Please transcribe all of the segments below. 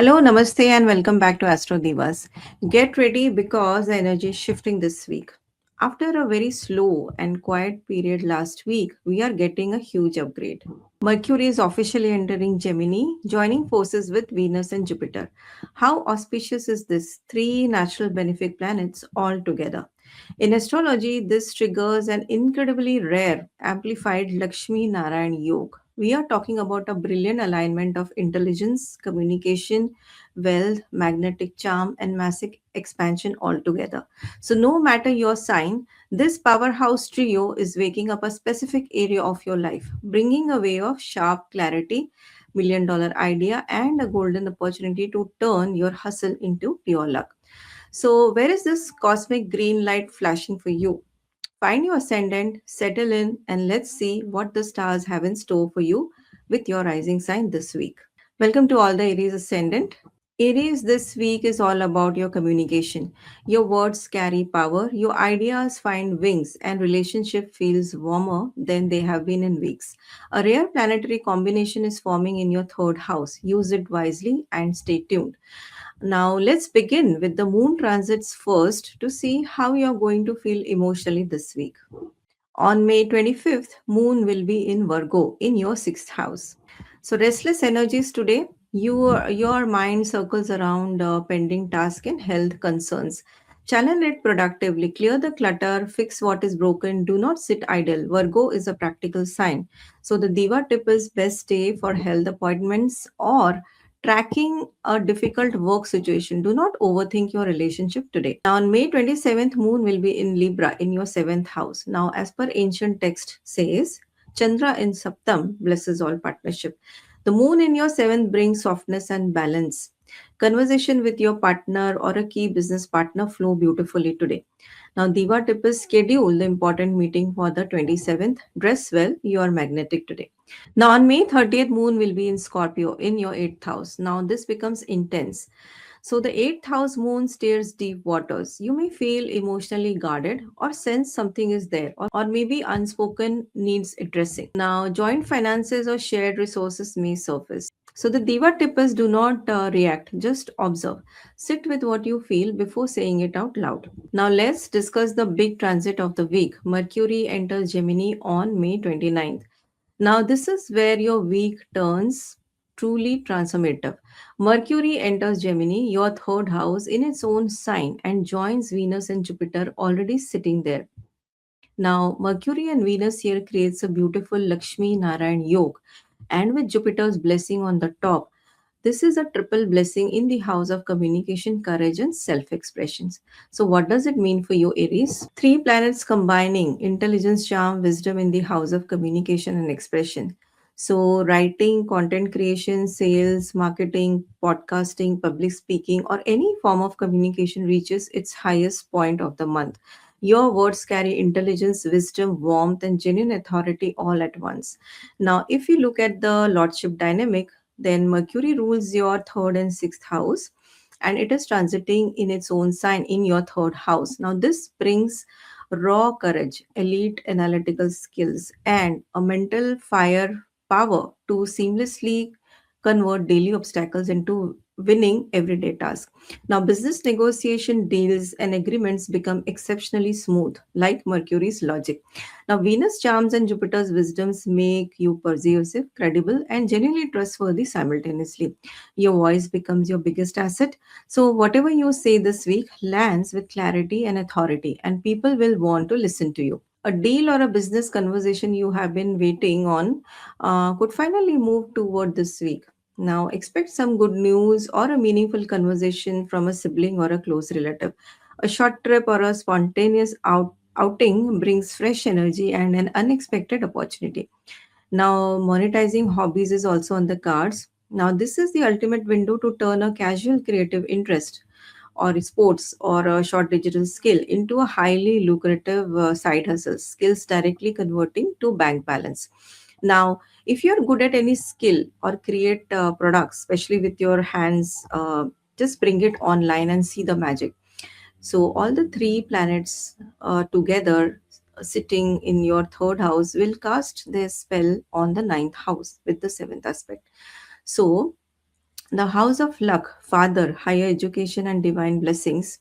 Hello, namaste, and welcome back to Astro Divas. Get ready because the energy is shifting this week. After a very slow and quiet period last week, we are getting a huge upgrade. Mercury is officially entering Gemini, joining forces with Venus and Jupiter. How auspicious is this? Three natural benefic planets all together. In astrology, this triggers an incredibly rare, amplified Laxmi Narayan Yog. We are talking about a brilliant alignment of intelligence, communication, wealth, magnetic charm, and massive expansion all together. So, no matter your sign, this powerhouse trio is waking up a specific area of your life, bringing a way of sharp clarity, $1 million idea, and a golden opportunity to turn your hustle into pure luck. So, where is this cosmic green light flashing for you? Find your ascendant, settle in, and let's see what the stars have in store for you with your rising sign this week. Welcome to all the Aries ascendant. Aries, this week is all about your communication. Your words carry power, your ideas find wings, and relationship feels warmer than they have been in weeks. A rare planetary combination is forming in your third house. Use it wisely and stay tuned. Now, let's begin with the moon transits first to see how you're going to feel emotionally this week. On May 25th, moon will be in Virgo in your sixth house. So, restless energies today, your mind circles around pending tasks and health concerns. Challenge it productively, clear the clutter, fix what is broken, do not sit idle. Virgo is a practical sign. So, the Diva tip is best day for health appointments or tracking a difficult work situation. Do not overthink your relationship today. Now, on May 27th, moon will be in Libra in your seventh house. Now, as per ancient text says, Chandra in Saptam blesses all partnership. The moon in your seventh brings softness and balance. Conversation with your partner or a key business partner flow beautifully today. Now, Diva tip is schedule the important meeting for the 27th. Dress well, you are magnetic today. Now, on May 30th, moon will be in Scorpio in your eighth house. Now, this becomes intense. So, the eighth house moon steers deep waters. You may feel emotionally guarded or sense something is there, or maybe unspoken needs addressing. Now, joint finances or shared resources may surface. So, the Diva tip is do not react, just observe. Sit with what you feel before saying it out loud. Now, let's discuss the big transit of the week. Mercury enters Gemini on May 29th. Now, this is where your week turns truly transformative. Mercury enters Gemini, your third house, in its own sign and joins Venus and Jupiter already sitting there. Now, Mercury and Venus here creates a beautiful Lakshmi Narayan Yog, and with Jupiter's blessing on the top, this is a triple blessing in the house of communication, courage, and self expressions. So, what does it mean for you, Aries? Three planets combining intelligence, charm, wisdom in the house of communication and expression. So, writing, content creation, sales, marketing, podcasting, public speaking, or any form of communication reaches its highest point of the month. Your words carry intelligence, wisdom, warmth, and genuine authority all at once. Now, if you look at the Lordship dynamic, then Mercury rules your third and sixth house, and it is transiting in its own sign in your third house. Now, this brings raw courage, elite analytical skills, and a mental fire power to seamlessly convert daily obstacles into winning everyday tasks. Now, business negotiation deals and agreements become exceptionally smooth, like Mercury's logic. Now, Venus charms and Jupiter's wisdoms make you persuasive, credible, and genuinely trustworthy simultaneously. Your voice becomes your biggest asset. So, whatever you say this week lands with clarity and authority, and people will want to listen to you. A deal or a business conversation you have been waiting on could finally move toward this week. Now, expect some good news or a meaningful conversation from a sibling or a close relative. A short trip or a spontaneous outing brings fresh energy and an unexpected opportunity. Now, monetizing hobbies is also on the cards. Now, this is the ultimate window to turn a casual creative interest or sports or a short digital skill into a highly lucrative side hustle, skills directly converting to bank balance. Now, if you're good at any skill or create products, especially with your hands, just bring it online and see the magic. So, all the three planets together sitting in your third house will cast their spell on the ninth house with the seventh aspect. So, The house of luck, father, higher education, and divine blessings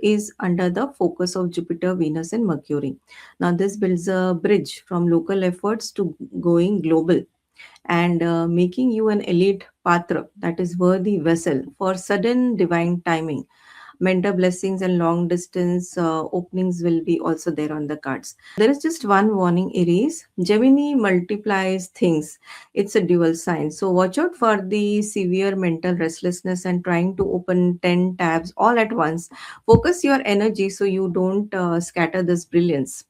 is under the focus of Jupiter, Venus, and Mercury. Now, this builds a bridge from local efforts to going global and making you an elite patra, that is worthy vessel for sudden divine timing. Mentor blessings and long distance openings will be also there on the cards. There is just one warning, Aries. Gemini multiplies things. It's a dual sign. So watch out for the severe mental restlessness and trying to open 10 tabs all at once. Focus your energy so you don't scatter this brilliance.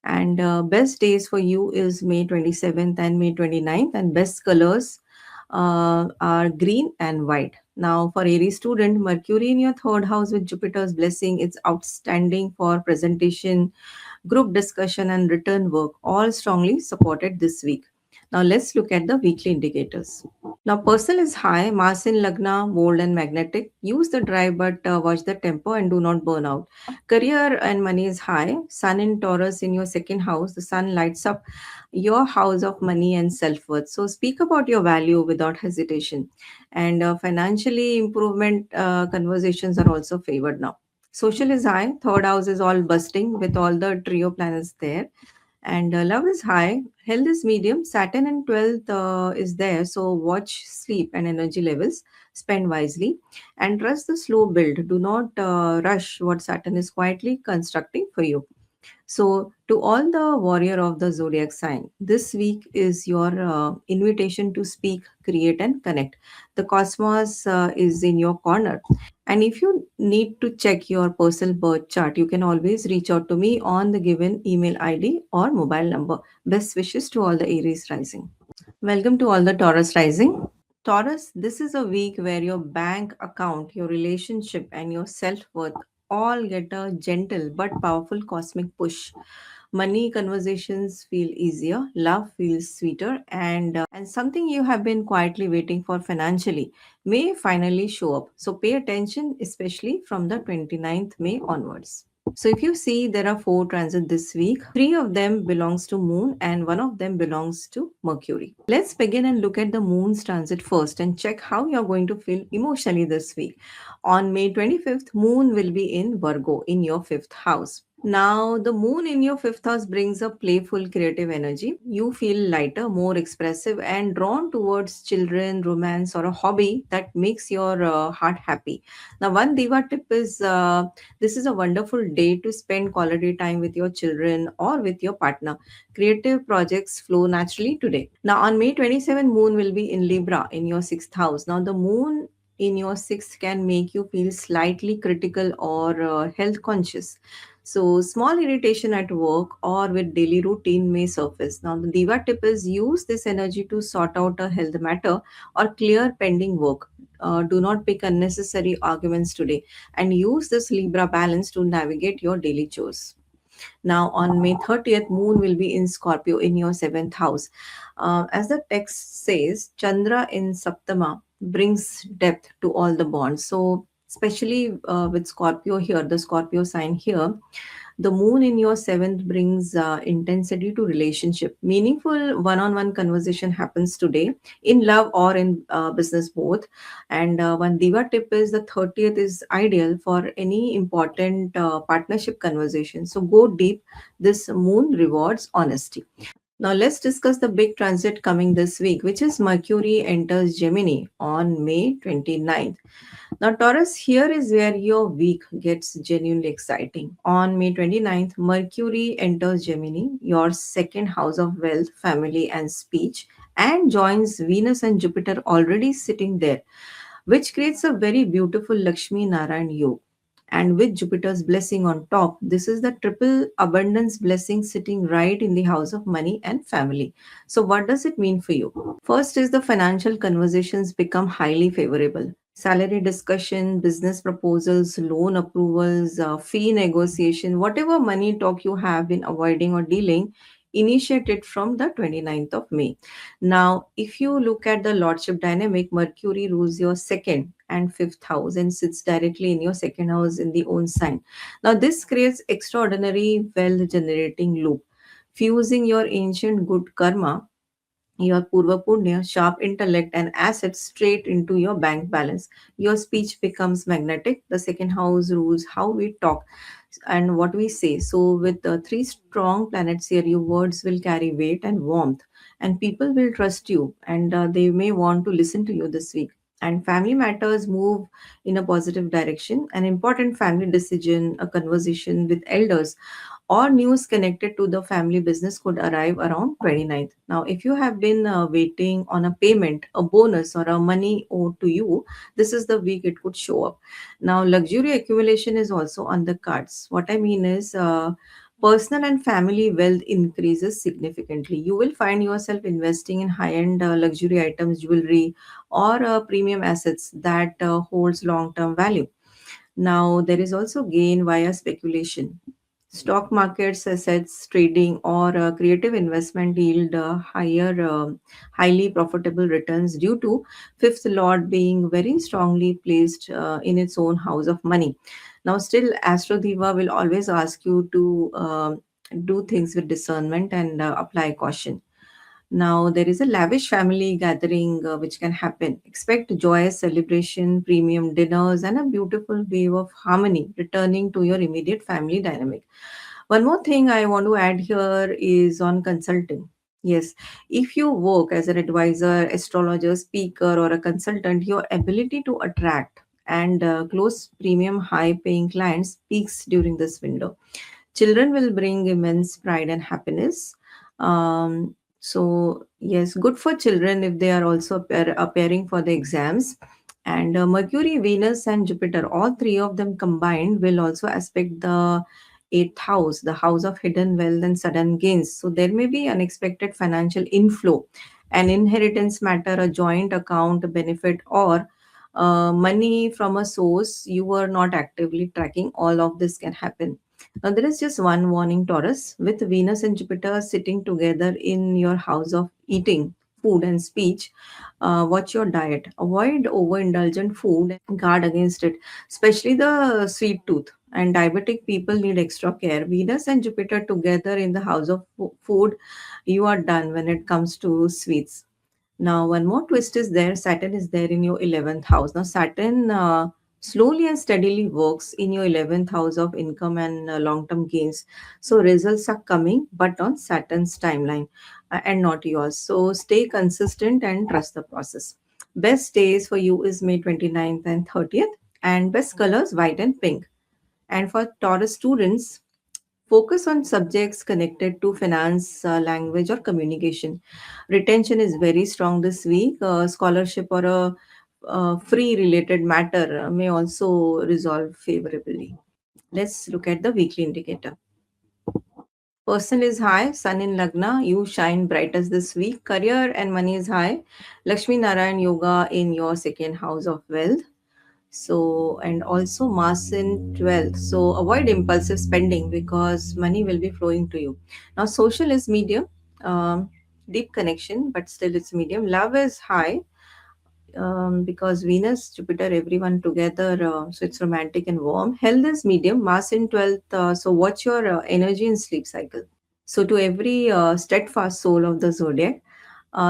And best days for you is May 27th and May 29th, and best colors are green and white. Now, for Aries student, Mercury in your third house with Jupiter's blessing, it's outstanding for presentation, group discussion, and written work, all strongly supported this week. Now, let's look at the weekly indicators. Now, personal is high, Mars in Lagna, bold and magnetic. Use the drive, but watch the tempo and do not burn out. Career and money is high, Sun in Taurus in your second house. The Sun lights up your house of money and self worth. So, speak about your value without hesitation. And financially, improvement conversations are also favored now. Social is high, third house is all busting with all the trio planets there, and love is high, health is medium, Saturn in 12th is there, so watch sleep and energy levels, spend wisely, and trust the slow build. Do not rush what Saturn is quietly constructing for you. So, to all the warrior of the zodiac sign, this week is your invitation to speak, create, and connect. The cosmos is in your corner. And if you need to check your personal birth chart, you can always reach out to me on the given email ID or mobile number. Best wishes to all the Aries rising. Welcome to all the Taurus rising. Taurus, this is a week where your bank account, your relationship, and your self worth all get a gentle but powerful cosmic push. Money conversations feel easier, love feels sweeter, and something you have been quietly waiting for financially may finally show up. So pay attention, especially from the 29th May onwards. So if you see, there are four transits this week. Three of them belongs to Moon and one of them belongs to Mercury. Let's begin and look at the Moon's transit first and check how you're going to feel emotionally this week. On May 25th, Moon will be in Virgo in your fifth house. Now, the moon in your fifth house brings a playful, creative energy. You feel lighter, more expressive, and drawn towards children, romance, or a hobby that makes your heart happy. Now, one diva tip is this is a wonderful day to spend quality time with your children or with your partner. Creative projects flow naturally today. Now, on May 27, moon will be in Libra in your sixth house. Now, the moon in your sixth can make you feel slightly critical or health conscious. So, small irritation at work or with daily routine may surface. Now, the diva tip is use this energy to sort out a health matter or clear pending work. Do not pick unnecessary arguments today and use this Libra balance to navigate your daily chores. Now, on May 30th, Moon will be in Scorpio in your seventh house. As the text says, Chandra in Saptama brings depth to all the bonds. So, especially with Scorpio here, the Scorpio sign here, the moon in your seventh brings intensity to relationship. Meaningful one-on-one conversation happens today in love or in business both. And one diva tip is the 30th is ideal for any important partnership conversation. So go deep. This moon rewards honesty. Now let's discuss the big transit coming this week, which is Mercury enters Gemini on May 29th. Now, Taurus, here is where your week gets genuinely exciting. On May 29th, Mercury enters Gemini, your second house of wealth, family, and speech, and joins Venus and Jupiter already sitting there, which creates a very beautiful Laxmi Narayan Yog. And with Jupiter's blessing on top, this is the triple abundance blessing sitting right in the house of money and family. So, what does it mean for you? First is the financial conversations become highly favorable. Salary discussion, business proposals, loan approvals, fee negotiation, whatever money talk you have been avoiding or dealing, initiate it from the 29th of May. Now, if you look at the lordship dynamic, Mercury rules your second and fifth house and sits directly in your second house in the own sign. Now, this creates extraordinary wealth generating loop, fusing your ancient good karma Your Purva Punya, sharp intellect, and assets straight into your bank balance. Your speech becomes magnetic. The second house rules how we talk and what we say. So, with the three strong planets here, your words will carry weight and warmth, and people will trust you, and they may want to listen to you this week. And family matters move in a positive direction. An important family decision, a conversation with elders, or news connected to the family business could arrive around 29th. Now, if you have been waiting on a payment, a bonus, or a money owed to you, this is the week it could show up. Now, luxury accumulation is also on the cards. What I mean is, personal and family wealth increases significantly. You will find yourself investing in high-end luxury items, jewelry, or premium assets that holds long-term value. Now, there is also gain via speculation. Stock markets, assets trading, or creative investment yield highly profitable returns due to fifth lord being very strongly placed in its own house of money. Now, still, Astro Diva will always ask you to do things with discernment and apply caution. Now, there is a lavish family gathering which can happen. Expect joyous celebration, premium dinners, and a beautiful wave of harmony returning to your immediate family dynamic. One more thing I want to add here is on consulting. Yes, if you work as an advisor, astrologer, speaker, or a consultant, your ability to attract and close premium high paying clients peaks during this window. Children will bring immense pride and happiness. So, yes, good for children if they are also appearing for the exams. And Mercury, Venus, and Jupiter, all three of them combined, will also aspect the eighth house, the house of hidden wealth and sudden gains. So, there may be unexpected financial inflow, an inheritance matter, a joint account, a benefit, or money from a source you were not actively tracking. All of this can happen. Now, there is just one warning, Taurus, with Venus and Jupiter sitting together in your house of eating, food, and speech. Watch your diet. Avoid overindulgent food and guard against it, especially the sweet tooth. And diabetic people need extra care. Venus and Jupiter together in the house of food, you are done when it comes to sweets. Now, one more twist is there. Saturn is there in your 11th house. Now, Saturn slowly and steadily works in your 11th house of income and long term gains. So, results are coming, but on Saturn's timeline and not yours. So, stay consistent and trust the process. Best days for you is May 29th and 30th, and best colors white and pink. And for Taurus students, focus on subjects connected to finance, language, or communication. Retention is very strong this week. Scholarship or a free related matter may also resolve favorably. Let's look at the weekly indicator. Personal is high, sun in Lagna, you shine brightest this week. Career and money is high. Laxmi Narayan Yoga in your second house of wealth. So, and also Mars in 12th. So, avoid impulsive spending because money will be flowing to you. Now, social is medium, deep connection, but still it's medium. Love is high because Venus, Jupiter, everyone together, so it's romantic and warm. Health is medium, Mars in 12th. So, watch your energy and sleep cycle. So, to every steadfast soul of the zodiac,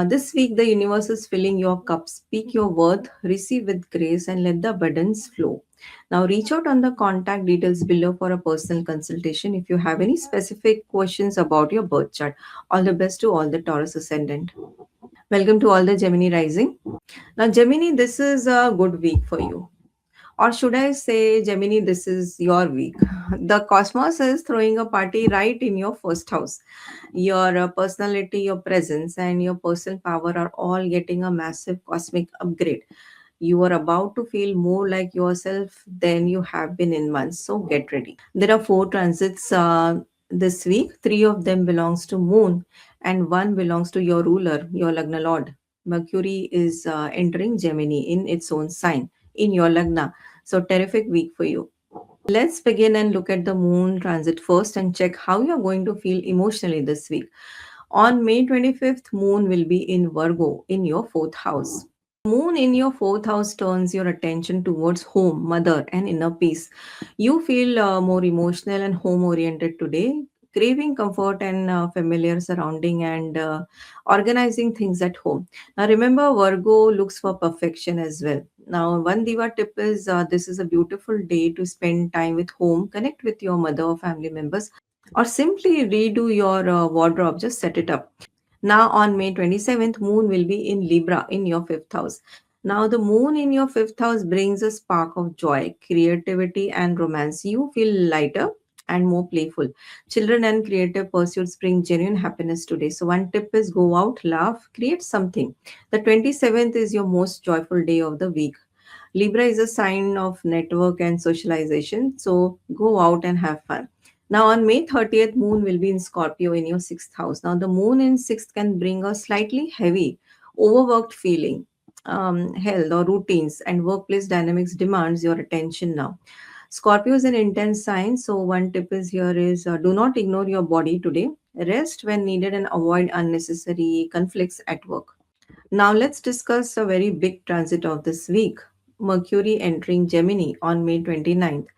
this week the universe is filling your cup. Speak your worth, receive with grace, and let the abundance flow. Now, reach out on the contact details below for a personal consultation if you have any specific questions about your birth chart. All the best to all the Taurus ascendant. Welcome to all the Gemini rising. Now, Gemini, this is a good week for you. Or should I say, Gemini, this is your week. The cosmos is throwing a party right in your first house. Your personality, your presence, and your personal power are all getting a massive cosmic upgrade. You are about to feel more like yourself than you have been in months. So get ready. There are four transits this week. Three of them belongs to Moon, and one belongs to your ruler, your Lagna Lord. Mercury is entering Gemini in its own sign in your Lagna. So terrific week for you. Let's begin and look at the moon transit first and check how you're going to feel emotionally this week. On May 25th, moon will be in Virgo in your fourth house. Moon in your fourth house turns your attention towards home, mother, and inner peace. You feel more emotional and home oriented today. craving comfort and familiar surrounding and organizing things at home. Now, remember, Virgo looks for perfection as well. Now, one diva tip is this is a beautiful day to spend time with home, connect with your mother or family members, or simply redo your wardrobe, just set it up. Now, on May 27th, Moon will be in Libra in your fifth house. Now, the Moon in your fifth house brings a spark of joy, creativity, and romance. You feel lighter and more playful. Children and creative pursuits bring genuine happiness today. So, one tip is go out, laugh, create something. The 27th is your most joyful day of the week. Libra is a sign of network and socialization, so go out and have fun. Now, on May 30th, Moon will be in Scorpio in your sixth house. Now, the Moon in sixth can bring a slightly heavy, overworked feeling. Health or routines and workplace dynamics demands your attention now. Scorpio is an intense sign, so one tip is here is do not ignore your body today. Rest when needed and avoid unnecessary conflicts at work. Now let's discuss a very big transit of this week. Mercury entering Gemini on May 29th.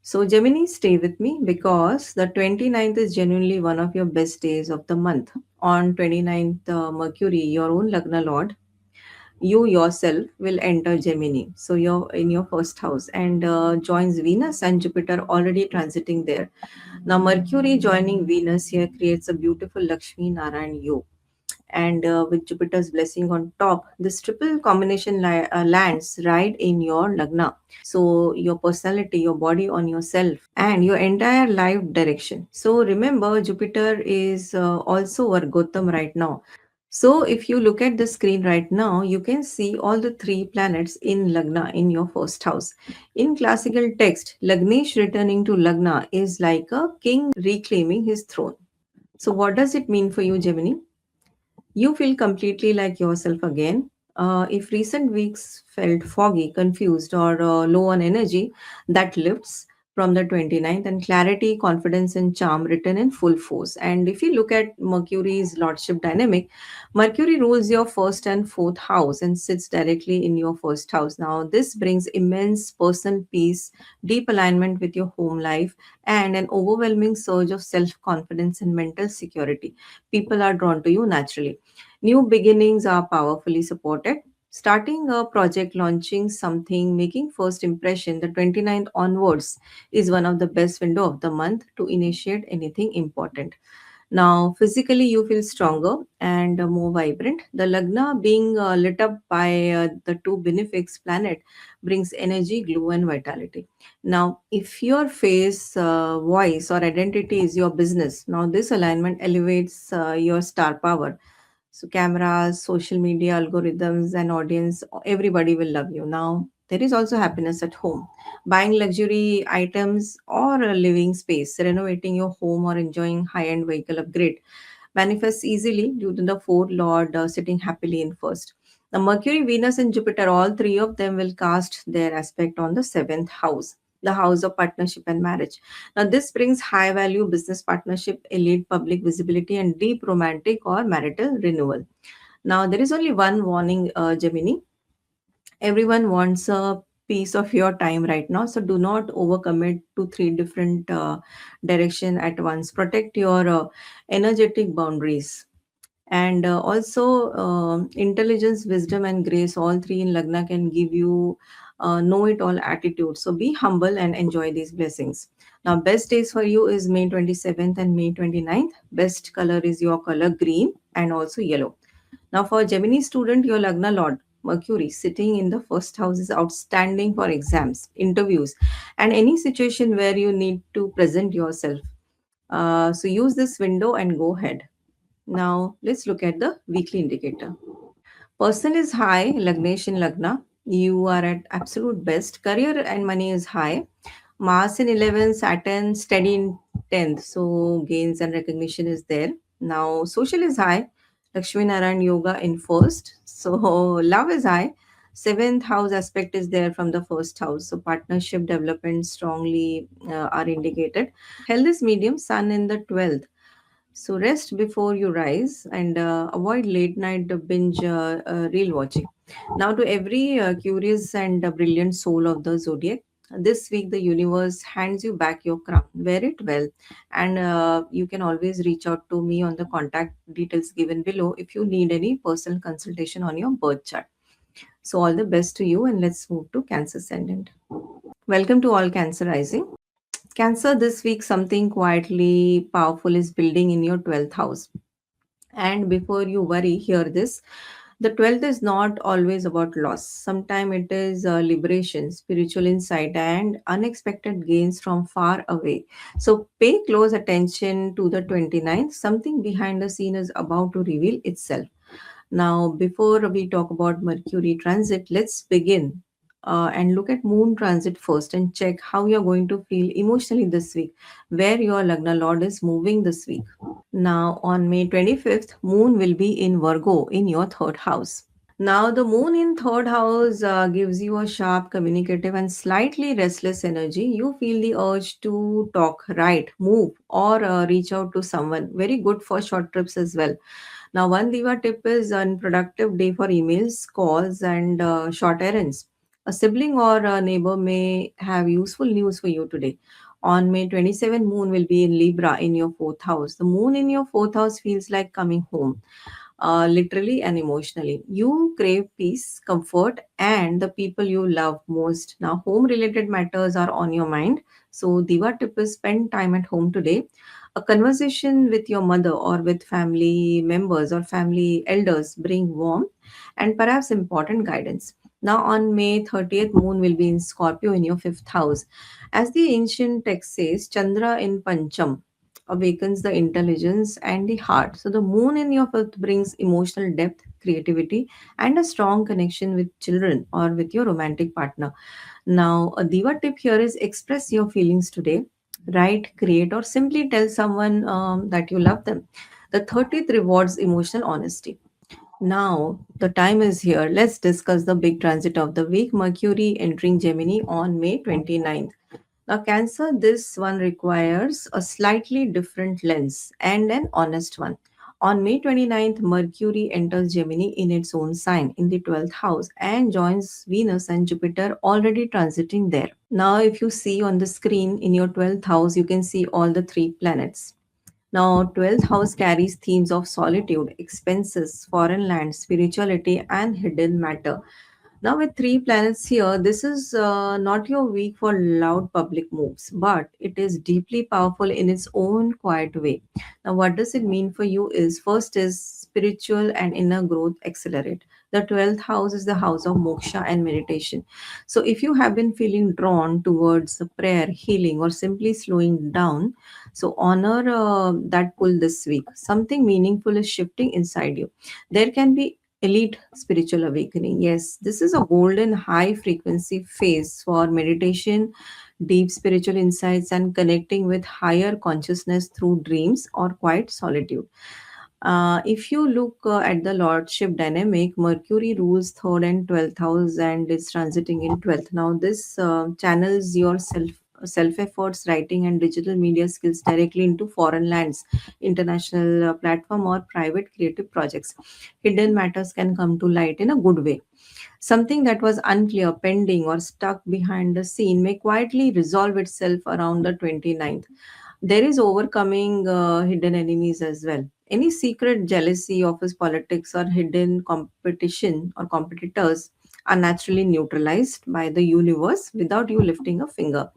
So Gemini, stay with me because the 29th is genuinely one of your best days of the month. On 29th, Mercury, your own Lagna Lord, you yourself will enter Gemini. So you're in your first house and joins Venus and Jupiter already transiting there. Now Mercury joining Venus here creates a beautiful Laxmi Narayan Yog, and with Jupiter's blessing on top, this triple combination lands right in your lagna. So your personality, your body on yourself, and your entire life direction. So remember, Jupiter is also Vargotam right now. So if you look at the screen right now, you can see all the three planets in Lagna in your first house. In classical text, Lagnesh returning to Lagna is like a king reclaiming his throne. So what does it mean for you, Gemini? You feel completely like yourself again. If recent weeks felt foggy, confused, or low on energy, that lifts from the 29th, and clarity, confidence, and charm return in full force. And if you look at Mercury's lordship dynamic, Mercury rules your first and fourth house and sits directly in your first house. Now, this brings immense personal peace, deep alignment with your home life, and an overwhelming surge of self confidence and mental security. People are drawn to you naturally. New beginnings are powerfully supported. Starting a project, launching something, making first impression, the 29th onwards is one of the best window of the month to initiate anything important. Now, physically, you feel stronger and more vibrant. The Lagna being lit up by the two benefics planet brings energy, glow, and vitality. Now, if your face, voice, or identity is your business, now this alignment elevates your star power. So cameras, social media, algorithms, and audience, everybody will love you. Now, there is also happiness at home. Buying luxury items or a living space, renovating your home or enjoying high-end vehicle upgrade manifests easily due to the fourth lord sitting happily in first. The Mercury, Venus, and Jupiter, all three of them will cast their aspect on the seventh house, the house of partnership and marriage. Now, this brings high value business partnership, elite public visibility, and deep romantic or marital renewal. Now, there is only one warning, Gemini. Everyone wants a piece of your time right now, so do not overcommit to three different direction at once. Protect your energetic boundaries. And also, intelligence, wisdom, and grace, all three in Lagna can give you know it all attitude. So be humble and enjoy these blessings. Now, best days for you is May 27th and May 29th. Best color is your color green and also yellow. Now, for Gemini student, your Lagna Lord Mercury sitting in the first house is outstanding for exams, interviews, and any situation where you need to present yourself. So use this window and go ahead. Now, let's look at the weekly indicator. Person is high, Lagnesh in Lagna. You are at absolute best. Career and money is high. Mars in 11, Saturn steady in 10th. So, gains and recognition is there. Now, social is high. Lakshmi Narayan Yoga in first. So, love is high. Seventh house aspect is there from the first house. So, partnership development strongly are indicated. Health is medium, Sun in the 12th. So rest before you rise and avoid late night binge reel watching. Now, to every curious and brilliant soul of the zodiac, This week, the universe hands you back your crown. Wear it well, and you can always reach out to me on the contact details given below if you need any personal consultation on your birth chart. So, all the best to you, and let's move to Cancer Ascendant. Welcome to all Cancer Rising. Cancer, this week, something quietly powerful is building in your 12th house. And before you worry, hear this. The 12th is not always about loss. Sometimes it is liberation, spiritual insight, and unexpected gains from far away. So pay close attention to the 29th. Something behind the scene is about to reveal itself. Now, before we talk about Mercury transit, let's begin and look at Moon transit first and check how you're going to feel emotionally this week, where your Lagna Lord is moving this week. Now, on May 25th, Moon will be in Virgo in your third house. Now, the moon in third house gives you a sharp, communicative, and slightly restless energy. You feel the urge to talk, write, move, or reach out to someone. Very good for short trips as well. Now, one Diva tip is an productive day for emails, calls, and short errands. A sibling or a neighbor may have useful news for you today. On May 27, Moon will be in Libra in your fourth house. The Moon in your fourth house feels like coming home, literally and emotionally. You crave peace, comfort, and the people you love most. Now, home related matters are on your mind. So, Diva tip is spend time at home today. A conversation with your mother or with family members or family elders bring warmth and perhaps important guidance. Now, on May 30th, Moon will be in Scorpio in your fifth house. As the ancient text says, Chandra in Pancham awakens the intelligence and the heart. So the moon in your fifth brings emotional depth, creativity, and a strong connection with children or with your romantic partner. Now, a diva tip here is express your feelings today. Write, create, or simply tell someone that you love them. The 30th rewards emotional honesty. Now, the time is here. Let's discuss the big transit of the week. Mercury entering Gemini on May 29th. Now, Cancer, this one requires a slightly different lens and an honest one. On May 29th, Mercury enters Gemini in its own sign in the 12th house and joins Venus and Jupiter already transiting there. Now, if you see on the screen in your 12th house, you can see all the three planets. Now, 12th house carries themes of solitude, expenses, foreign land, spirituality, and hidden matter. Now, with three planets here, this is not your week for loud public moves, but it is deeply powerful in its own quiet way. Now, what does it mean for you is first is spiritual and inner growth accelerate. The 12th house is the house of moksha and meditation. So, if you have been feeling drawn towards prayer, healing, or simply slowing down, so honor that pull this week. Something meaningful is shifting inside you. There can be elite spiritual awakening. Yes, this is a golden high frequency phase for meditation, deep spiritual insights, and connecting with higher consciousness through dreams or quiet solitude. If you look at the lordship dynamic, Mercury rules third and 12th house and is transiting in 12th. Now, this channels your self efforts, writing, and digital media skills directly into foreign lands, international platform, or private creative projects. Hidden matters can come to light in a good way. Something that was unclear, pending, or stuck behind the scene may quietly resolve itself around the 29th. There is overcoming hidden enemies as well. Any secret jealousy, office politics, or hidden competition or competitors are naturally neutralized by the universe without you lifting a finger.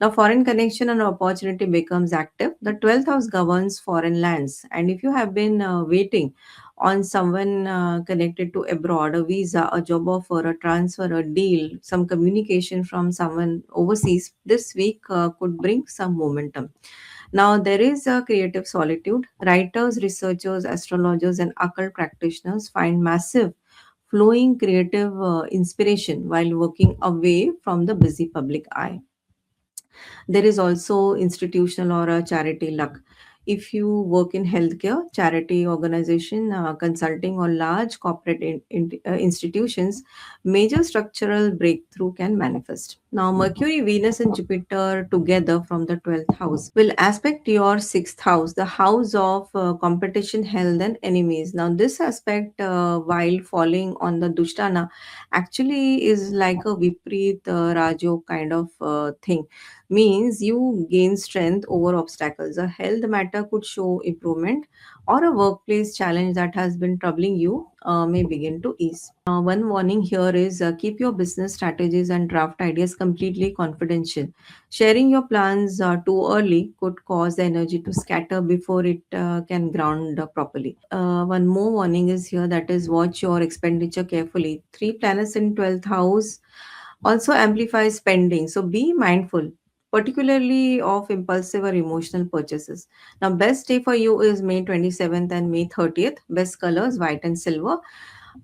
Now, foreign connection and opportunity becomes active. The 12th house governs foreign lands. And if you have been waiting on someone connected to abroad, a visa, a job offer, a transfer, a deal, some communication from someone overseas, this week could bring some momentum. Now, there is a creative solitude. Writers, researchers, astrologers, and occult practitioners find massive flowing creative inspiration while working away from the busy public eye. There is also institutional or a charity luck. If you work in healthcare, charity organization, consulting, or large corporate institutions, major structural breakthrough can manifest. Now, Mercury, Venus, and Jupiter together from the 12th house will aspect your 6th house, the house of competition, health, and enemies. Now, this aspect, while falling on the Dushtana, actually is like a Vipreet Rajo kind of thing. Means you gain strength over obstacles. A health matter could show improvement, or a workplace challenge that has been troubling you may begin to ease. One warning here is keep your business strategies and draft ideas completely confidential. Sharing your plans too early could cause the energy to scatter before it can ground properly. One more warning is here, that is watch your expenditure carefully. Three planets in 12th house also amplify spending, so be mindful, particularly of impulsive or emotional purchases. Now, best day for you is May 27th and May 30th. Best colors white and silver.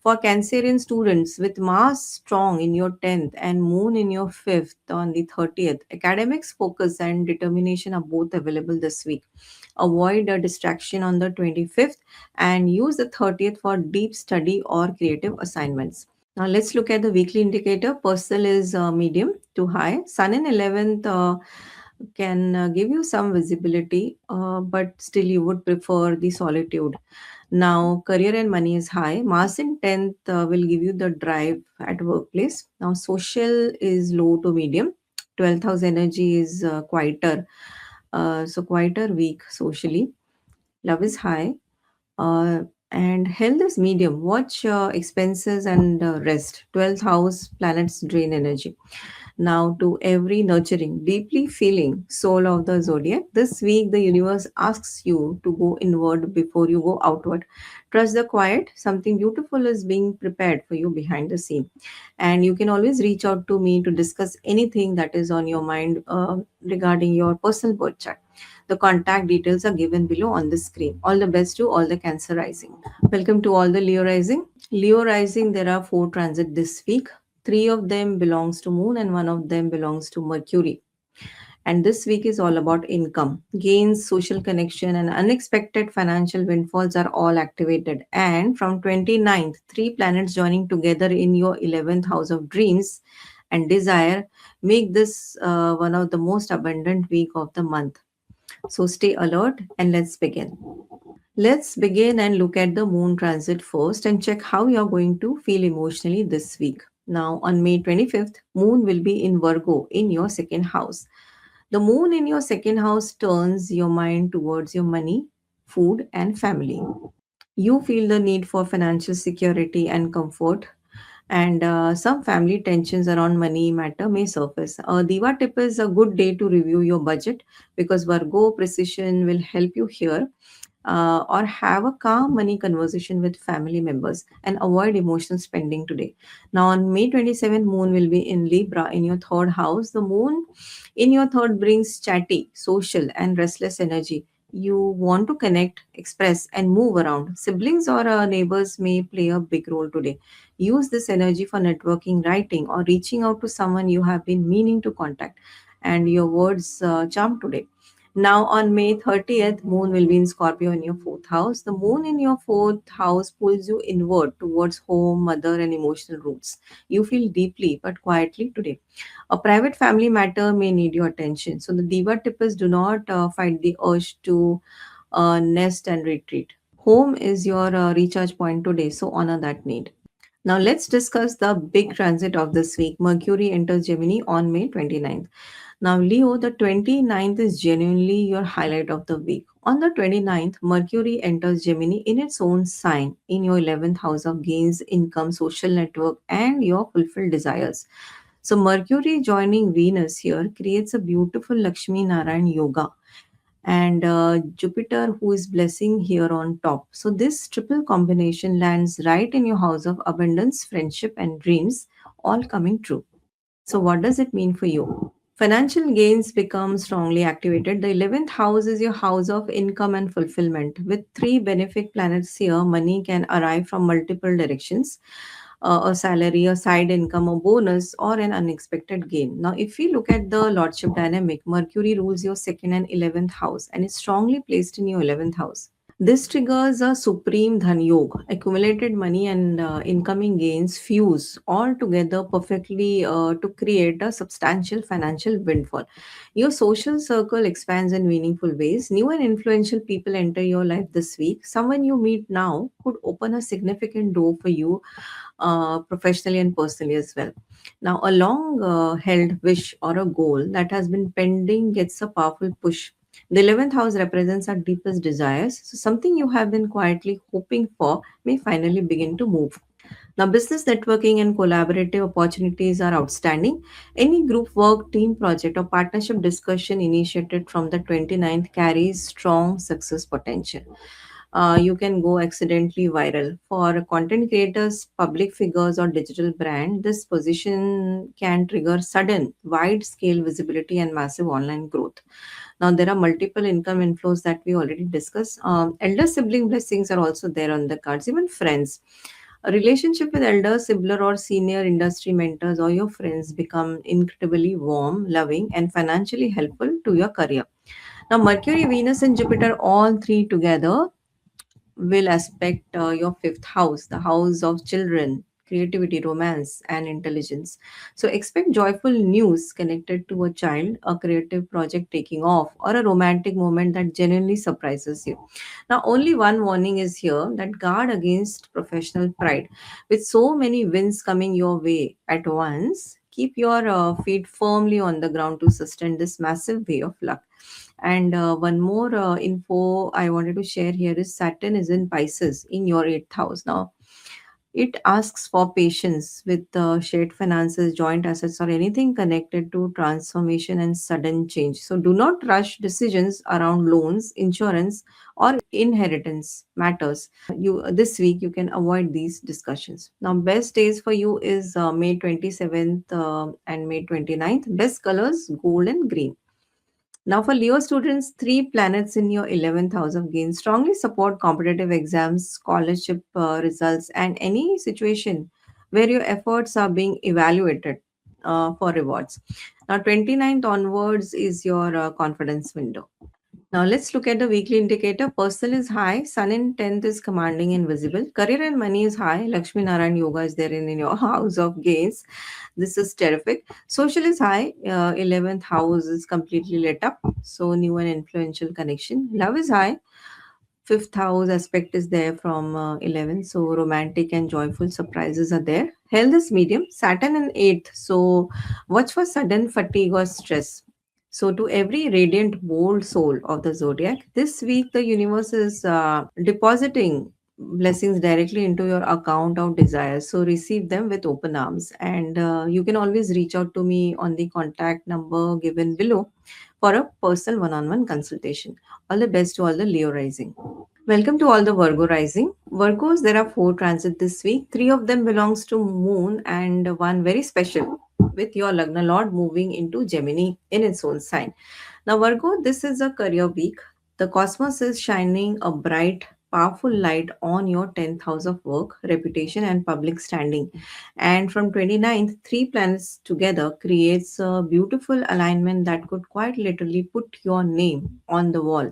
For Cancerian students with Mars strong in your 10th and Moon in your 5th on the 30th, academics focus and determination are both available this week. Avoid a distraction on the 25th and use the 30th for deep study or creative assignments. Now let's look at the weekly indicator. Personal is medium to high. Sun in 11th can give you some visibility, but still you would prefer the solitude. Now, career and money is high. Mars in 10th will give you the drive at workplace. Now, social is low to medium. 12th house energy is quieter. So, quieter weak socially. Love is high. Uh, and health is medium. Watch expenses and rest. 12th house planets drain energy. Now, to every nurturing, deeply feeling soul of the zodiac, this week the universe asks you to go inward before you go outward. Trust the quiet, something beautiful is being prepared for you behind the scene. And you can always reach out to me to discuss anything that is on your mind regarding your personal birth chart. The contact details are given below on the screen. All the best to all the Cancer rising. Welcome to all the Leo rising. Leo rising, there are four transits this week. Three of them belongs to Moon and one of them belongs to Mercury. And this week is all about income. Gains, social connection, and unexpected financial windfalls are all activated. And from 29th, three planets joining together in your 11th house of dreams and desire make this one of the most abundant week of the month. So stay alert and let's begin. Let's begin and look at the moon transit first and check how you're going to feel emotionally this week. Now, on May 25th, moon will be in Virgo in your second house. The moon in your second house turns your mind towards your money, food, and family. You feel the need for financial security and comfort, and some family tensions around money matter may surface. Diva tip is a good day to review your budget because Virgo precision will help you here, or have a calm money conversation with family members and avoid emotional spending today. Now, on May 27th, moon will be in Libra in your third house. The moon in your third brings chatty, social, and restless energy. You want to connect, express, and move around. Siblings or neighbors may play a big role today. Use this energy for networking, writing, or reaching out to someone you have been meaning to contact. And your words charm today. Now, on May 30th, moon will be in Scorpio in your fourth house. The moon in your fourth house pulls you inward towards home, mother, and emotional roots. You feel deeply but quietly today. A private family matter may need your attention. So, the diva tip is do not fight the urge to nest and retreat. Home is your recharge point today, so honor that need. Now, let's discuss the big transit of this week. Mercury enters Gemini on May 29th. Now, Leo, the 29th is genuinely your highlight of the week. On the 29th, Mercury enters Gemini in its own sign in your 11th house of gains, income, social network, and your fulfilled desires. So, Mercury joining Venus here creates a beautiful Lakshmi Narayan Yoga, and Jupiter, who is blessing here on top. So, this triple combination lands right in your house of abundance, friendship, and dreams, all coming true. So, what does it mean for you? Financial gains become strongly activated. The 11th house is your house of income and fulfillment. With three benefic planets here, money can arrive from multiple directions, a salary, a side income, a bonus, or an unexpected gain. Now, if we look at the Lordship dynamic, Mercury rules your second and 11th house and is strongly placed in your 11th house. This triggers a supreme dhan yog. Accumulated money and incoming gains fuse all together perfectly to create a substantial financial windfall. Your social circle expands in meaningful ways. New and influential people enter your life this week. Someone you meet now could open a significant door for you professionally and personally as well. Now, a long held wish or a goal that has been pending gets a powerful push. The 11th house represents our deepest desires, so something you have been quietly hoping for may finally begin to move. Now, business networking and collaborative opportunities are outstanding. Any group work, team project, or partnership discussion initiated from the 29th carries strong success potential. You can go accidentally viral. For content creators, public figures, or digital brand, this position can trigger sudden, wide scale visibility and massive online growth. Now, there are multiple income inflows that we already discussed. Elder sibling blessings are also there on the cards, even friends. A relationship with elder, sibling, or senior industry mentors or your friends become incredibly warm, loving, and financially helpful to your career. Now, Mercury, Venus, and Jupiter, all three together, will aspect your fifth house, the house of children, creativity, romance, and intelligence. So, expect joyful news connected to a child, a creative project taking off, or a romantic moment that genuinely surprises you. Now, only one warning is here, that guard against professional pride. With so many wins coming your way at once, keep your feet firmly on the ground to sustain this massive wave of luck. And one more info I wanted to share here is Saturn is in Pisces in your eighth house. Now, it asks for patience with shared finances, joint assets, or anything connected to transformation and sudden change. So, do not rush decisions around loans, insurance, or inheritance matters. You this week you can avoid these discussions. Now, best days for you is May 27th and May 29th. Best colors gold and green. Now, for Leo students, three planets in your 11th house of gain strongly support competitive exams, scholarship results, and any situation where your efforts are being evaluated for rewards. Now, 29th onwards is your confidence window. Now let's look at the weekly indicator. Personal is high, Sun in 10th is commanding and visible. Career and money is high. Laxmi Narayan Yoga is there in your house of gains. This is terrific. Social is high. 11th house is completely lit up. So new and influential connection. Love is high. Fifth house aspect is there from 11. So romantic and joyful surprises are there. Health is medium. Saturn in 8th. So watch for sudden fatigue or stress. So, to every radiant, bold soul of the zodiac, this week the universe is depositing blessings directly into your account of desires. So, receive them with open arms. And you can always reach out to me on the contact number given below for a personal one on one consultation. All the best to all the Leo rising. Welcome to all the Virgo rising. Virgos, there are four transits this week. Three of them belongs to Moon and one very special with your Lagna Lord moving into Gemini in its own sign. Now, Virgo, this is a career week. The cosmos is shining a bright, powerful light on your 10th house of work, reputation, and public standing. And from 29th, three planets together creates a beautiful alignment that could quite literally put your name on the wall.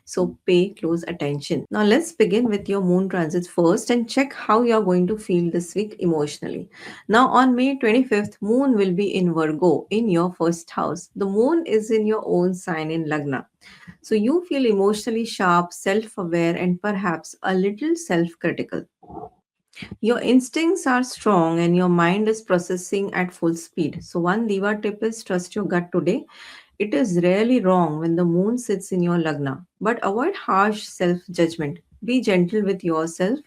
So pay close attention. Now let's begin with your moon transits first and check how you're going to feel this week emotionally. Now on May 25th, moon will be in Virgo in your first house. The moon is in your own sign in Lagna. So you feel emotionally sharp, self-aware, and perhaps a little self-critical. Your instincts are strong and your mind is processing at full speed. So, one Diva tip is trust your gut today. It is rarely wrong when the moon sits in your Lagna, but avoid harsh self judgment. Be gentle with yourself,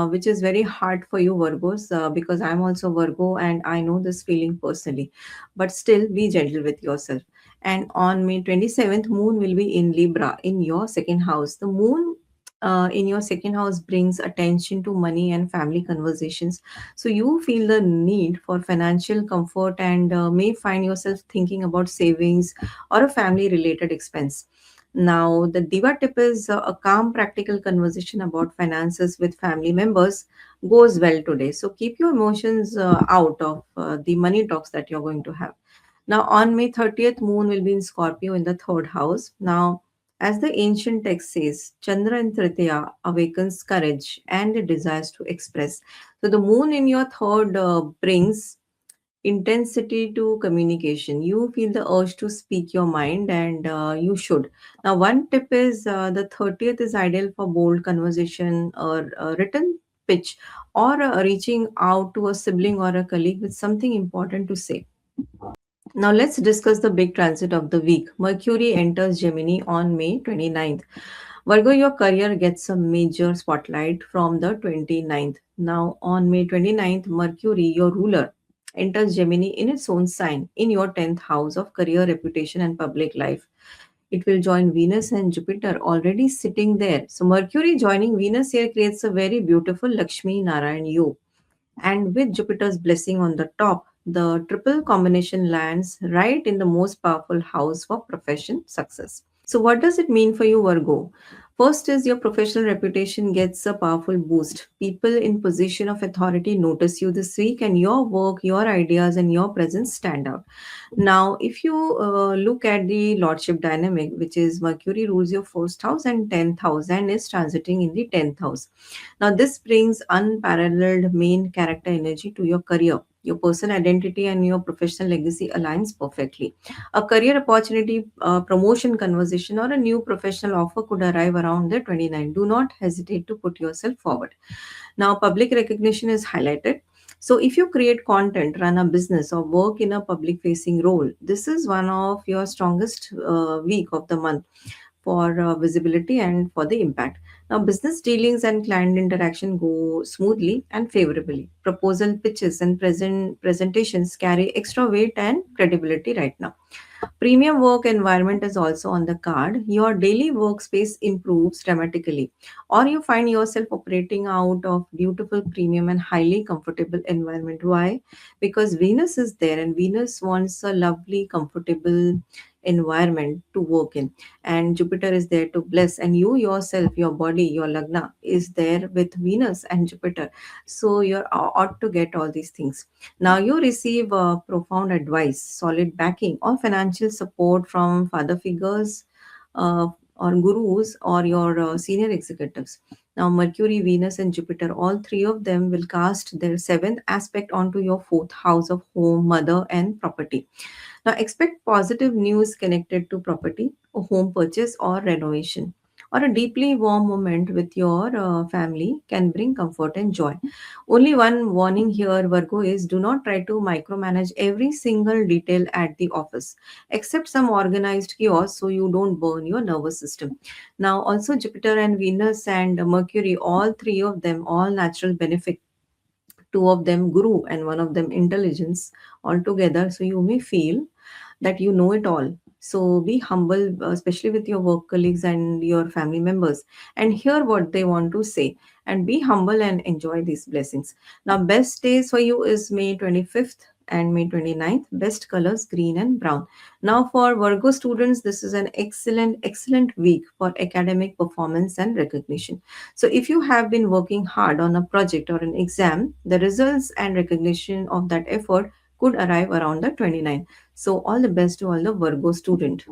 which is very hard for you, Virgos, because I'm also Virgo and I know this feeling personally. But still, be gentle with yourself. And on May 27th, moon will be in Libra in your second house. The moon in your second house brings attention to money and family conversations. So you feel the need for financial comfort and may find yourself thinking about savings or a family related expense. Now, the diva tip is a calm, practical conversation about finances with family members goes well today. So keep your emotions out of the money talks that you're going to have. Now, on May 30th, moon will be in Scorpio in the third house. Now, As the ancient text says, Chandra in Tritiya awakens courage and the desires to express. So the moon in your third brings intensity to communication. You feel the urge to speak your mind, and you should. Now, one tip is the 30th is ideal for bold conversation or written pitch, or reaching out to a sibling or a colleague with something important to say. Now let's discuss the big transit of the week. Mercury enters Gemini on May 29th. Virgo, your career gets a major spotlight from the 29th. Now on May 29th, Mercury, your ruler, enters Gemini in its own sign, in your 10th house of career, reputation, and public life. It will join Venus and Jupiter already sitting there. So Mercury joining Venus here creates a very beautiful Lakshmi Narayan Yog, and with Jupiter's blessing on the top, the triple combination lands right in the most powerful house for profession success. So, what does it mean for you, Virgo? First is your professional reputation gets a powerful boost. People in position of authority notice you this week, and your work, your ideas, and your presence stand out. Now, if you look at the lordship dynamic, which is Mercury rules your first house and 10th house and is transiting in the 10th house. Now, this brings unparalleled main character energy to your career. Your personal identity and your professional legacy aligns perfectly. A career opportunity, promotion conversation, or a new professional offer could arrive around the 29. Do not hesitate to put yourself forward. Now, public recognition is highlighted. So, if you create content, run a business, or work in a public facing role, this is one of your strongest week of the month for visibility and for the impact. Now, business dealings and client interaction go smoothly and favorably. Proposal pitches and presentations carry extra weight and credibility right now. Premium work environment is also on the card. Your daily workspace improves dramatically, or you find yourself operating out of beautiful premium and highly comfortable environment. Why? Because Venus is there, and Venus wants a lovely, comfortable environment to work in, and Jupiter is there to bless, and you yourself, your body, your lagna is there with Venus and Jupiter, so you're ought to get all these things. Now you receive profound advice, solid backing, or financial support from father figures, uh, or gurus, or your senior executives. Now, Mercury, Venus, and Jupiter, all three of them will cast their seventh aspect onto your fourth house of home, mother, and property. Now, expect positive news connected to property, a home purchase, or renovation, or a deeply warm moment with your family can bring comfort and joy. Only one warning here, Virgo, is do not try to micromanage every single detail at the office. Accept some organized chaos so you don't burn your nervous system. Now, also Jupiter and Venus and Mercury, all three of them, all natural benefit, two of them guru and one of them intelligence altogether. So you may feel that you know it all. So be humble, especially with your work colleagues and your family members, and hear what they want to say. And be humble and enjoy these blessings. Now, best days for you is May 25th and May 29th. Best colors green and brown. Now, for Virgo students, this is an excellent, excellent week for academic performance and recognition. So, if you have been working hard on a project or an exam, the results and recognition of that effort could arrive around the 29th. So, all the best to all the Virgo student.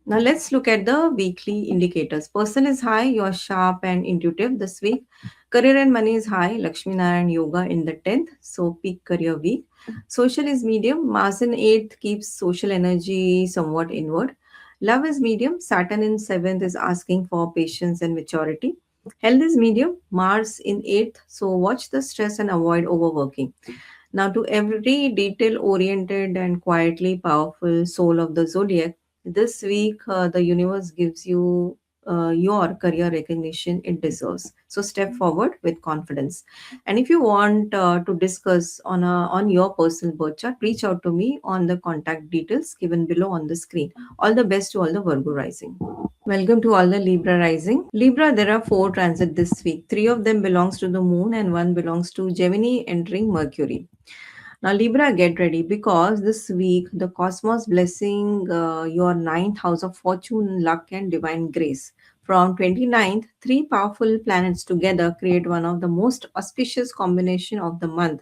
Now, let's look at the weekly indicators. Person is high, you're sharp and intuitive this week. Career and money is high, Lakshmi Narayan Yoga in the 10th, so peak career week. Social is medium, Mars in 8th keeps social energy somewhat inward. Love is medium, Saturn in 7th is asking for patience and maturity. Health is medium, Mars in 8th, so watch the stress and avoid overworking. Now, to every detail oriented and quietly powerful soul of the zodiac, this week the universe gives you your career recognition it deserves. So, step forward with confidence. And if you want to discuss on your personal birth chart, reach out to me on the contact details given below on the screen. All the best to all the Virgo rising. Welcome to all the Libra rising. Libra, there are four transits this week. Three of them belongs to the moon and one belongs to Gemini entering Mercury. Now, Libra, get ready because this week the cosmos blessing your ninth house of fortune, luck, and divine grace. From 29th, three powerful planets together create one of the most auspicious combination of the month,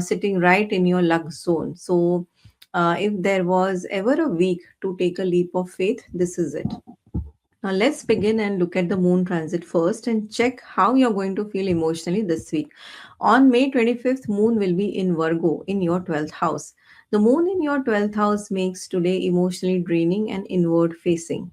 sitting right in your luck zone. So, if there was ever a week to take a leap of faith, this is it. Now, let's begin and look at the moon transit first and check how you're going to feel emotionally this week. On May 25th, moon will be in Virgo in your 12th house. The moon in your 12th house makes today emotionally draining and inward facing.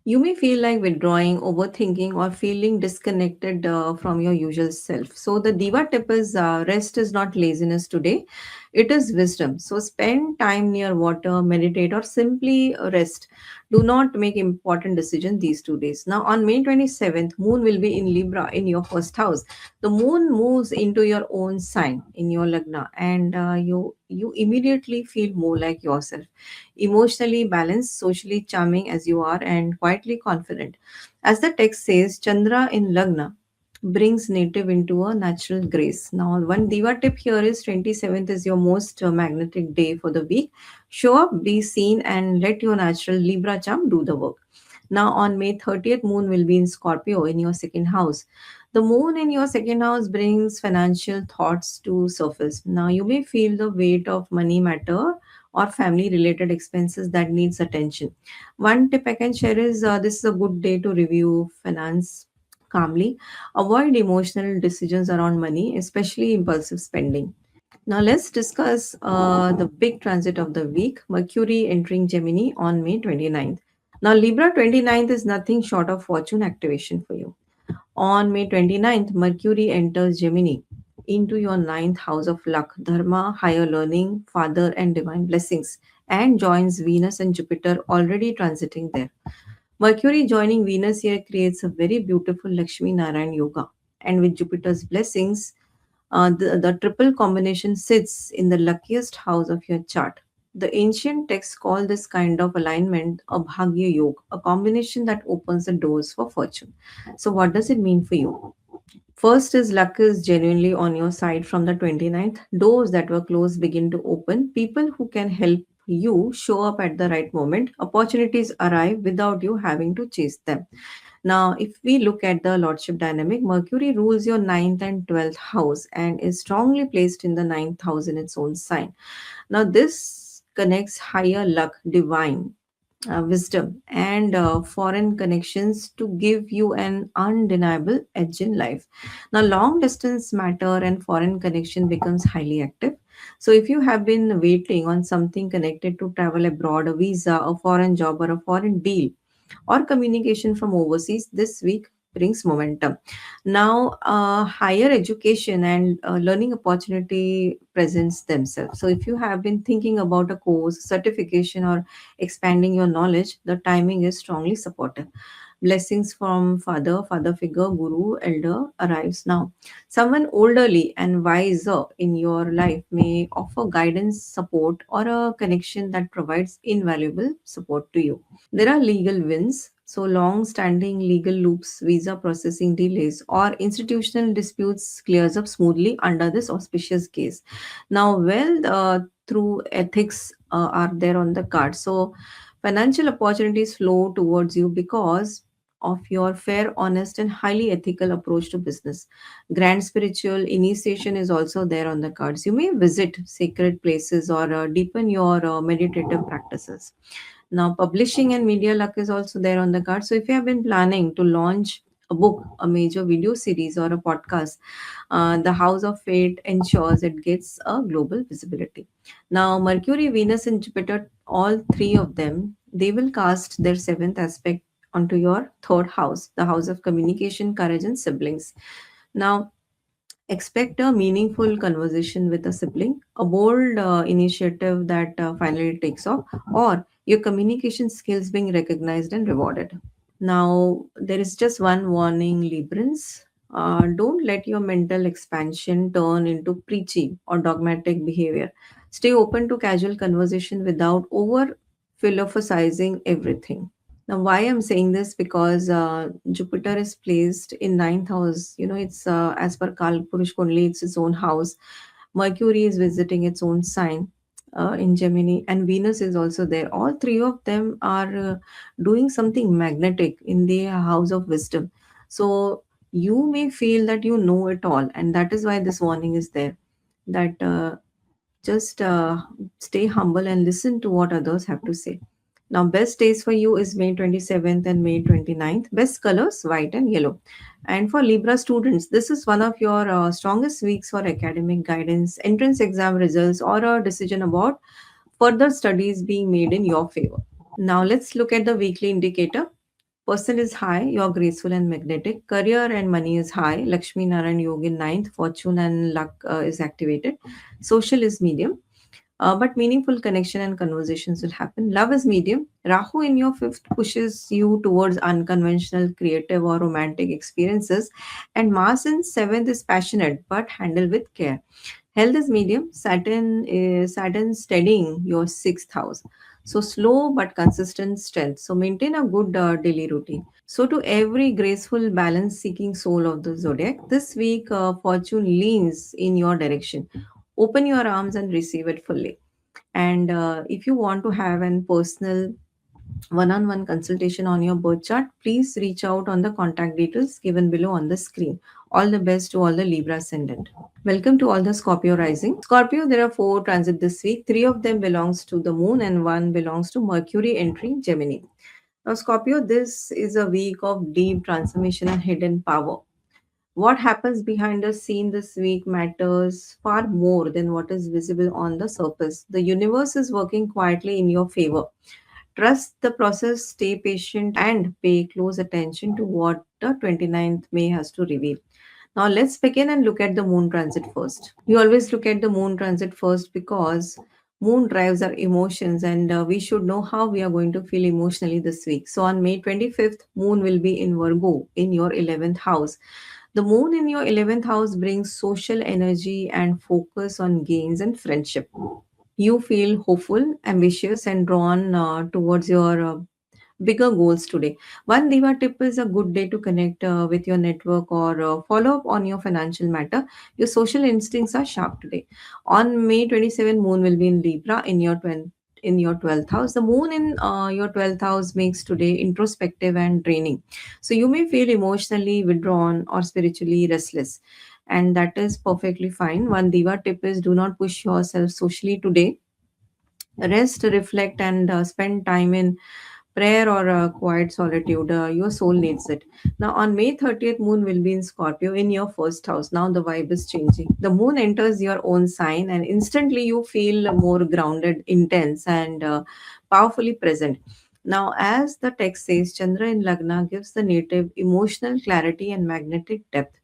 You may feel like withdrawing, overthinking, or feeling disconnected from your usual self. So, the Diva tip is rest is not laziness today, it is wisdom. So, spend time near water, meditate, or simply rest. Do not make important decisions these 2 days. Now, on May 27th, Moon will be in Libra in your first house. The Moon moves into your own sign in your Lagna, and you immediately feel more like yourself, emotionally balanced, socially charming as you are, and quietly confident. As the text says, Chandra in Lagna brings native into a natural grace. Now, one diva tip here is 27th is your most magnetic day for the week. Show up, be seen, and let your natural Libra charm do the work. Now, on May 30th, Moon will be in Scorpio in your second house. The Moon in your second house brings financial thoughts to surface. Now, you may feel the weight of money matter or family related expenses that needs attention. One tip I can share is this is a good day to review finance calmly. Avoid emotional decisions around money, especially impulsive spending. Now let's discuss the big transit of the week, Mercury entering Gemini on May 29th. Now Libra 29th is nothing short of fortune activation for you. On May 29th, Mercury enters Gemini into your ninth house of luck, dharma, higher learning, father, and divine blessings, and joins Venus and Jupiter already transiting there. Mercury joining Venus here creates a very beautiful Laxmi Narayan Yoga. And with Jupiter's blessings, the triple combination sits in the luckiest house of your chart. The ancient texts call this kind of alignment a Bhagya Yoga, a combination that opens the doors for fortune. So, what does it mean for you? First is luck is genuinely on your side from the 29th. Doors that were closed begin to open. People who can help you show up at the right moment. Opportunities arrive without you having to chase them. Now, if we look at the Lordship dynamic, Mercury rules your ninth and 12th house and is strongly placed in the ninth house in its own sign. Now, this connects higher luck, divine wisdom, and foreign connections to give you an undeniable edge in life. Now, long distance matter and foreign connection becomes highly active. So, if you have been waiting on something connected to travel abroad, a visa, a foreign job, or a foreign deal, or communication from overseas, this week brings momentum. Now, higher education and learning opportunity presents themselves. So, if you have been thinking about a course, certification, or expanding your knowledge, the timing is strongly supportive. Blessings from father figure, guru, elder arrives now. Someone elderly and wiser in your life may offer guidance, support, or a connection that provides invaluable support to you. There are legal wins, so long standing legal loops, visa processing delays, or institutional disputes clears up smoothly under this auspicious case. Now, through ethics are there on the card. So, financial opportunities flow towards you because of your fair, honest, and highly ethical approach to business. Grand spiritual initiation is also there on the cards. You may visit sacred places or deepen your meditative practices. Now, publishing and media luck is also there on the card. So, if you have been planning to launch a book, a major video series, or a podcast, the House of Fate ensures it gets a global visibility. Now, Mercury, Venus, and Jupiter, all three of them, they will cast their seventh aspect onto your third house, the house of communication, courage, and siblings. Now, expect a meaningful conversation with a sibling, a bold initiative that finally takes off, or your communication skills being recognized and rewarded. Now, there is just one warning, Librans. Don't let your mental expansion turn into preachy or dogmatic behavior. Stay open to casual conversation without over philosophizing everything. Now, why I'm saying this because Jupiter is placed in ninth house. You know, it's as per Kal Purush Kundli, it's its own house. Mercury is visiting its own sign in Gemini, and Venus is also there. All three of them are doing something magnetic in the house of wisdom. So you may feel that you know it all, and that is why this warning is there. That just stay humble and listen to what others have to say. Now, best days for you is May 27th and May 29th. Best colors, white and yellow. And for Libra students, this is one of your strongest weeks for academic guidance, entrance exam results, or a decision about further studies being made in your favor. Now, let's look at the weekly indicator. Person is high, you're graceful and magnetic. Career and money is high. Laxmi Narayan Yog in ninth. Fortune and luck is activated. Social is medium. But meaningful connection and conversations will happen. Love is medium. Rahu in your fifth pushes you towards unconventional, creative, or romantic experiences. And Mars in seventh is passionate but handled with care. Health is medium. Saturn steadying your sixth house. So slow but consistent strength. So maintain a good daily routine. So to every graceful, balance-seeking soul of the zodiac, this week fortune leans in your direction. Open your arms and receive it fully. And if you want to have an personal one-on-one consultation on your birth chart, please reach out on the contact details given below on the screen. All the best to all the Libra ascendant. Welcome to all the Scorpio rising. Scorpio, there are four transits this week. Three of them belongs to the moon and one belongs to Mercury entering Gemini. Now, Scorpio, this is a week of deep transformation and hidden power. What happens behind the scene this week matters far more than what is visible on the surface. The universe is working quietly in your favor. Trust the process, stay patient, and pay close attention to what the 29th May has to reveal. Now, let's begin and look at the moon transit first. We always look at the moon transit first because moon drives our emotions, and we should know how we are going to feel emotionally this week. So, on May 25th, moon will be in Virgo in your 11th house. The moon in your 11th house brings social energy and focus on gains and friendship. You feel hopeful, ambitious, and drawn towards your bigger goals today. One Diva tip is a good day to connect with your network or follow up on your financial matter. Your social instincts are sharp today. On May 27, moon will be in Libra in your 12th house. The moon in your 12th house makes today introspective and draining. So you may feel emotionally withdrawn or spiritually restless. And that is perfectly fine. One Diva tip is do not push yourself socially today. Rest, reflect, and spend time in prayer or quiet solitude. Your soul needs it. Now, on May 30th, moon will be in Scorpio in your first house. Now, the vibe is changing. The moon enters your own sign, and instantly you feel more grounded, intense, and powerfully present. Now, as the text says, Chandra in Lagna gives the native emotional clarity and magnetic depth.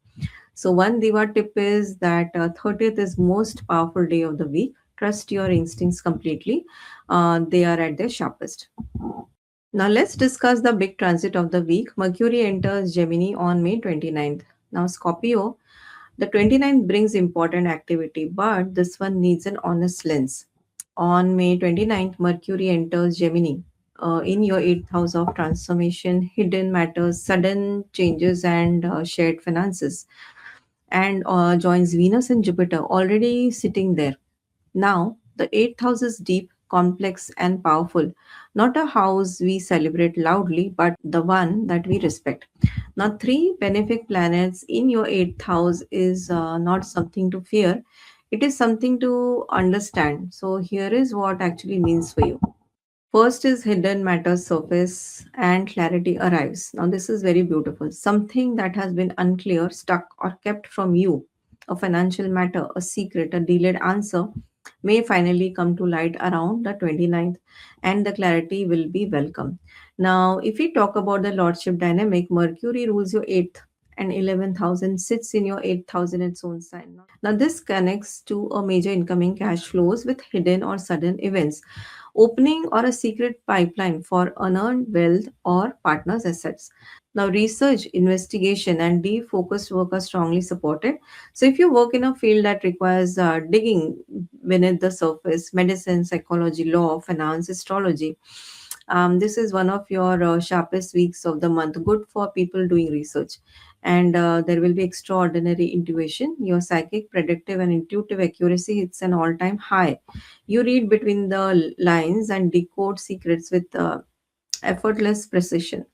So one Diva tip is that 30th is most powerful day of the week. Trust your instincts completely. They are at their sharpest. Now let's discuss the big transit of the week. Mercury enters Gemini on May 29th. Now Scorpio, the 29th brings important activity, but this one needs an honest lens. On May 29th, Mercury enters Gemini. In your 8th house of transformation, hidden matters, sudden changes, and shared finances, and joins Venus and Jupiter already sitting there. Now, the eighth house is deep, complex, and powerful. Not a house we celebrate loudly, but the one that we respect. Now, three benefic planets in your eighth house is not something to fear, it is something to understand. So, here is what actually means for you. First is hidden matter surface and clarity arrives. Now, this is very beautiful. Something that has been unclear, stuck, or kept from you, a financial matter, a secret, a delayed answer, may finally come to light around the 29th, and the clarity will be welcome. Now, if we talk about the Lordship dynamic, Mercury rules your 8th and 11th house and sits in your 8th house in its own sign. Now, this connects to a major incoming cash flows with hidden or sudden events, opening or a secret pipeline for unearned wealth or partners' assets. Now, research, investigation, and deep focused work are strongly supported. So, if you work in a field that requires digging beneath the surface, medicine, psychology, law, finance, astrology, this is one of your sharpest weeks of the month. Good for people doing research. And there will be extraordinary intuition. Your psychic, predictive, and intuitive accuracy hits an all time high. You read between the lines and decode secrets with effortless precision.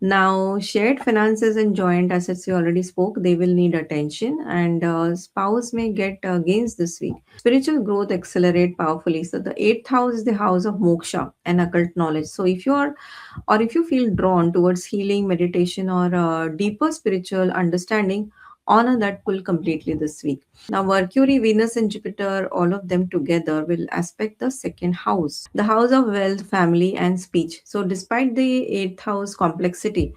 Now, shared finances and joint assets, we already spoke, they will need attention, and spouse may get gains this week. Spiritual growth accelerate powerfully. So, the eighth house is the house of moksha and occult knowledge. So, if you are or if you feel drawn towards healing, meditation, or deeper spiritual understanding, honor that pull completely this week. Now, Mercury, Venus, and Jupiter, all of them together will aspect the second house, the house of wealth, family, and speech. So, despite the eighth house complexity,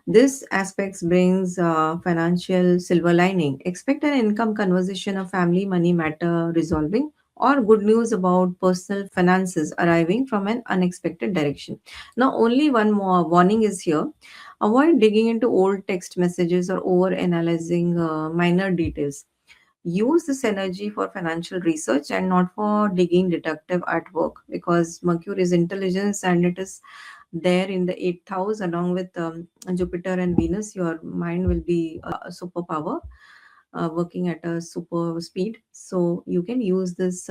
this aspects brings financial silver lining. Expect an income conversation of family money matter resolving, or good news about personal finances arriving from an unexpected direction. Now, only one more warning is here. Avoid digging into old text messages or over analyzing minor details. Use this energy for financial research and not for digging detective artwork, because Mercury is intelligence and it is there in the eighth house along with Jupiter and Venus. Your mind will be a superpower working at a super speed. So you can use this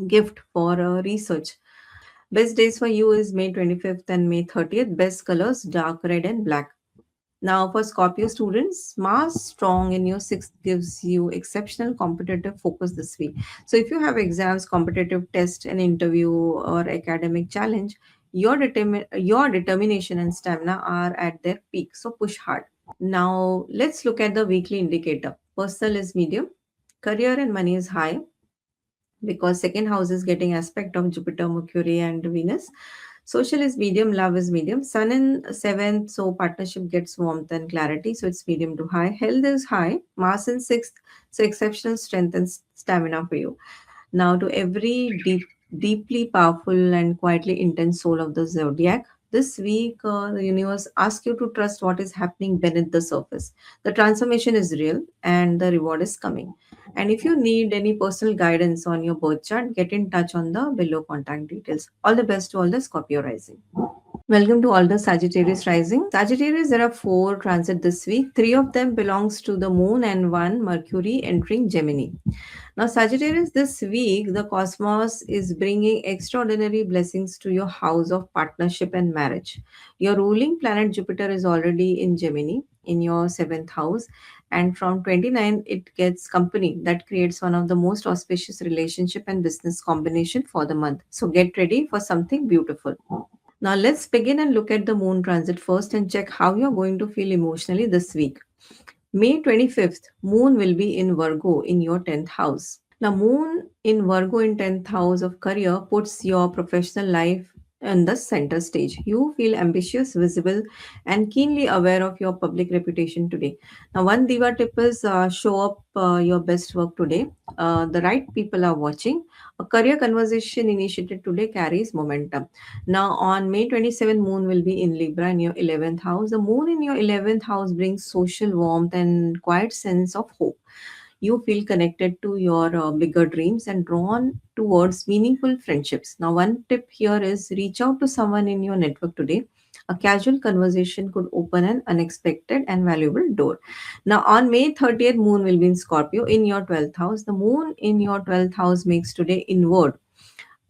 gift for research. Best days for you is May 25th and May 30th. Best colors dark red and black. Now, for Scorpio students, Mars strong in your sixth gives you exceptional competitive focus this week. So, if you have exams, competitive test, an interview, or academic challenge, your determination and stamina are at their peak. So, push hard. Now, let's look at the weekly indicator. Personal is medium, career and money is high, because second house is getting aspect of Jupiter, Mercury, and Venus. Social is medium, love is medium. Sun in seventh, so partnership gets warmth and clarity, so it's medium to high. Health is high. Mars in sixth, so exceptional strength and stamina for you. Now, to every deeply powerful and quietly intense soul of the zodiac, this week the universe asks you to trust what is happening beneath the surface. The transformation is real and the reward is coming. And if you need any personal guidance on your birth chart, get in touch on the below contact details. All the best to all the Scorpio rising. Welcome to all the Sagittarius rising. Sagittarius, there are four transit this week. Three of them belongs to the moon and one Mercury entering Gemini. Now, Sagittarius, this week, the cosmos is bringing extraordinary blessings to your house of partnership and marriage. Your ruling planet Jupiter is already in Gemini in your seventh house, and from 29, it gets company that creates one of the most auspicious relationship and business combination for the month. So, get ready for something beautiful. Now, let's begin and look at the moon transit first and check how you're going to feel emotionally this week. May 25th, moon will be in Virgo in your 10th house. Now, moon in Virgo in 10th house of career puts your professional life in the center stage. You feel ambitious, visible, and keenly aware of your public reputation today. Now, one diva tip is show up your best work today. The right people are watching. A career conversation initiated today carries momentum. Now, on May 27, moon will be in Libra in your 11th house. The moon in your 11th house brings social warmth and quiet sense of hope. You feel connected to your bigger dreams and drawn towards meaningful friendships. Now, one tip here is reach out to someone in your network today. A casual conversation could open an unexpected and valuable door. Now, on May 30th, moon will be in Scorpio in your 12th house. The moon in your 12th house makes today inward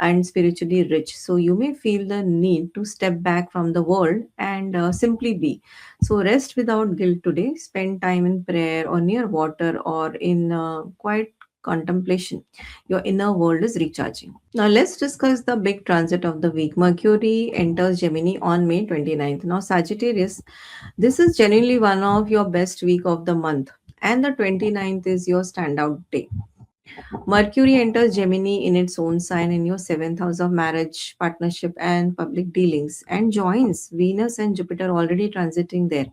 and spiritually rich. So you may feel the need to step back from the world and simply be. So rest without guilt today. Spend time in prayer or near water or in quiet contemplation. Your inner world is recharging. Now let's discuss the big transit of the week. Mercury enters Gemini on May 29th. Now Sagittarius, this is genuinely one of your best week of the month, and the 29th is your standout day. Mercury enters Gemini in its own sign in your seventh house of marriage, partnership, and public dealings, and joins Venus and Jupiter already transiting there.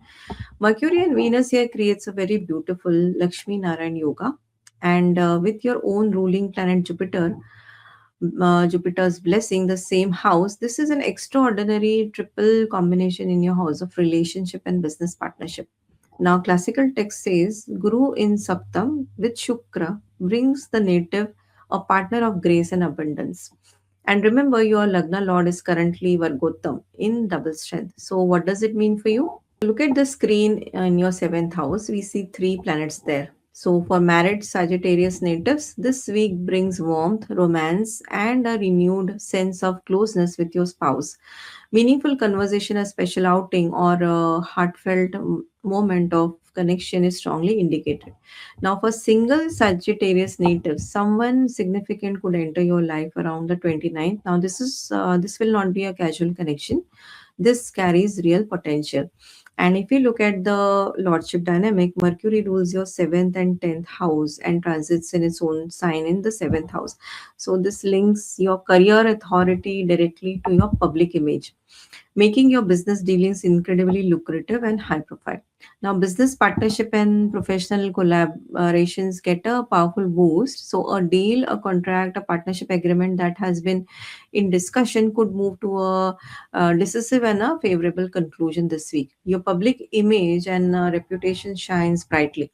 Mercury and Venus here creates a very beautiful Laxmi Narayan Yoga. And with your own ruling planet Jupiter, Jupiter's blessing the same house, this is an extraordinary triple combination in your house of relationship and business partnership. Now, classical text says Guru in Saptam with Shukra brings the native a partner of grace and abundance. And remember, your Lagna Lord is currently Vargottam in double strength. So, what does it mean for you? Look at the screen in your seventh house. We see three planets there. So, for married Sagittarius natives, this week brings warmth, romance, and a renewed sense of closeness with your spouse. Meaningful conversation, a special outing, or a heartfelt moment of connection is strongly indicated. Now, for single Sagittarius natives, someone significant could enter your life around the 29th. Now, this will not be a casual connection. This carries real potential. And if you look at the lordship dynamic, Mercury rules your seventh and 10th house and transits in its own sign in the seventh house. So, this links your career authority directly to your public image, making your business dealings incredibly lucrative and high profile. Now, business partnership and professional collaborations get a powerful boost. So, a deal, a contract, a partnership agreement that has been in discussion could move to a decisive and a favorable conclusion this week. Your public image and reputation shines brightly.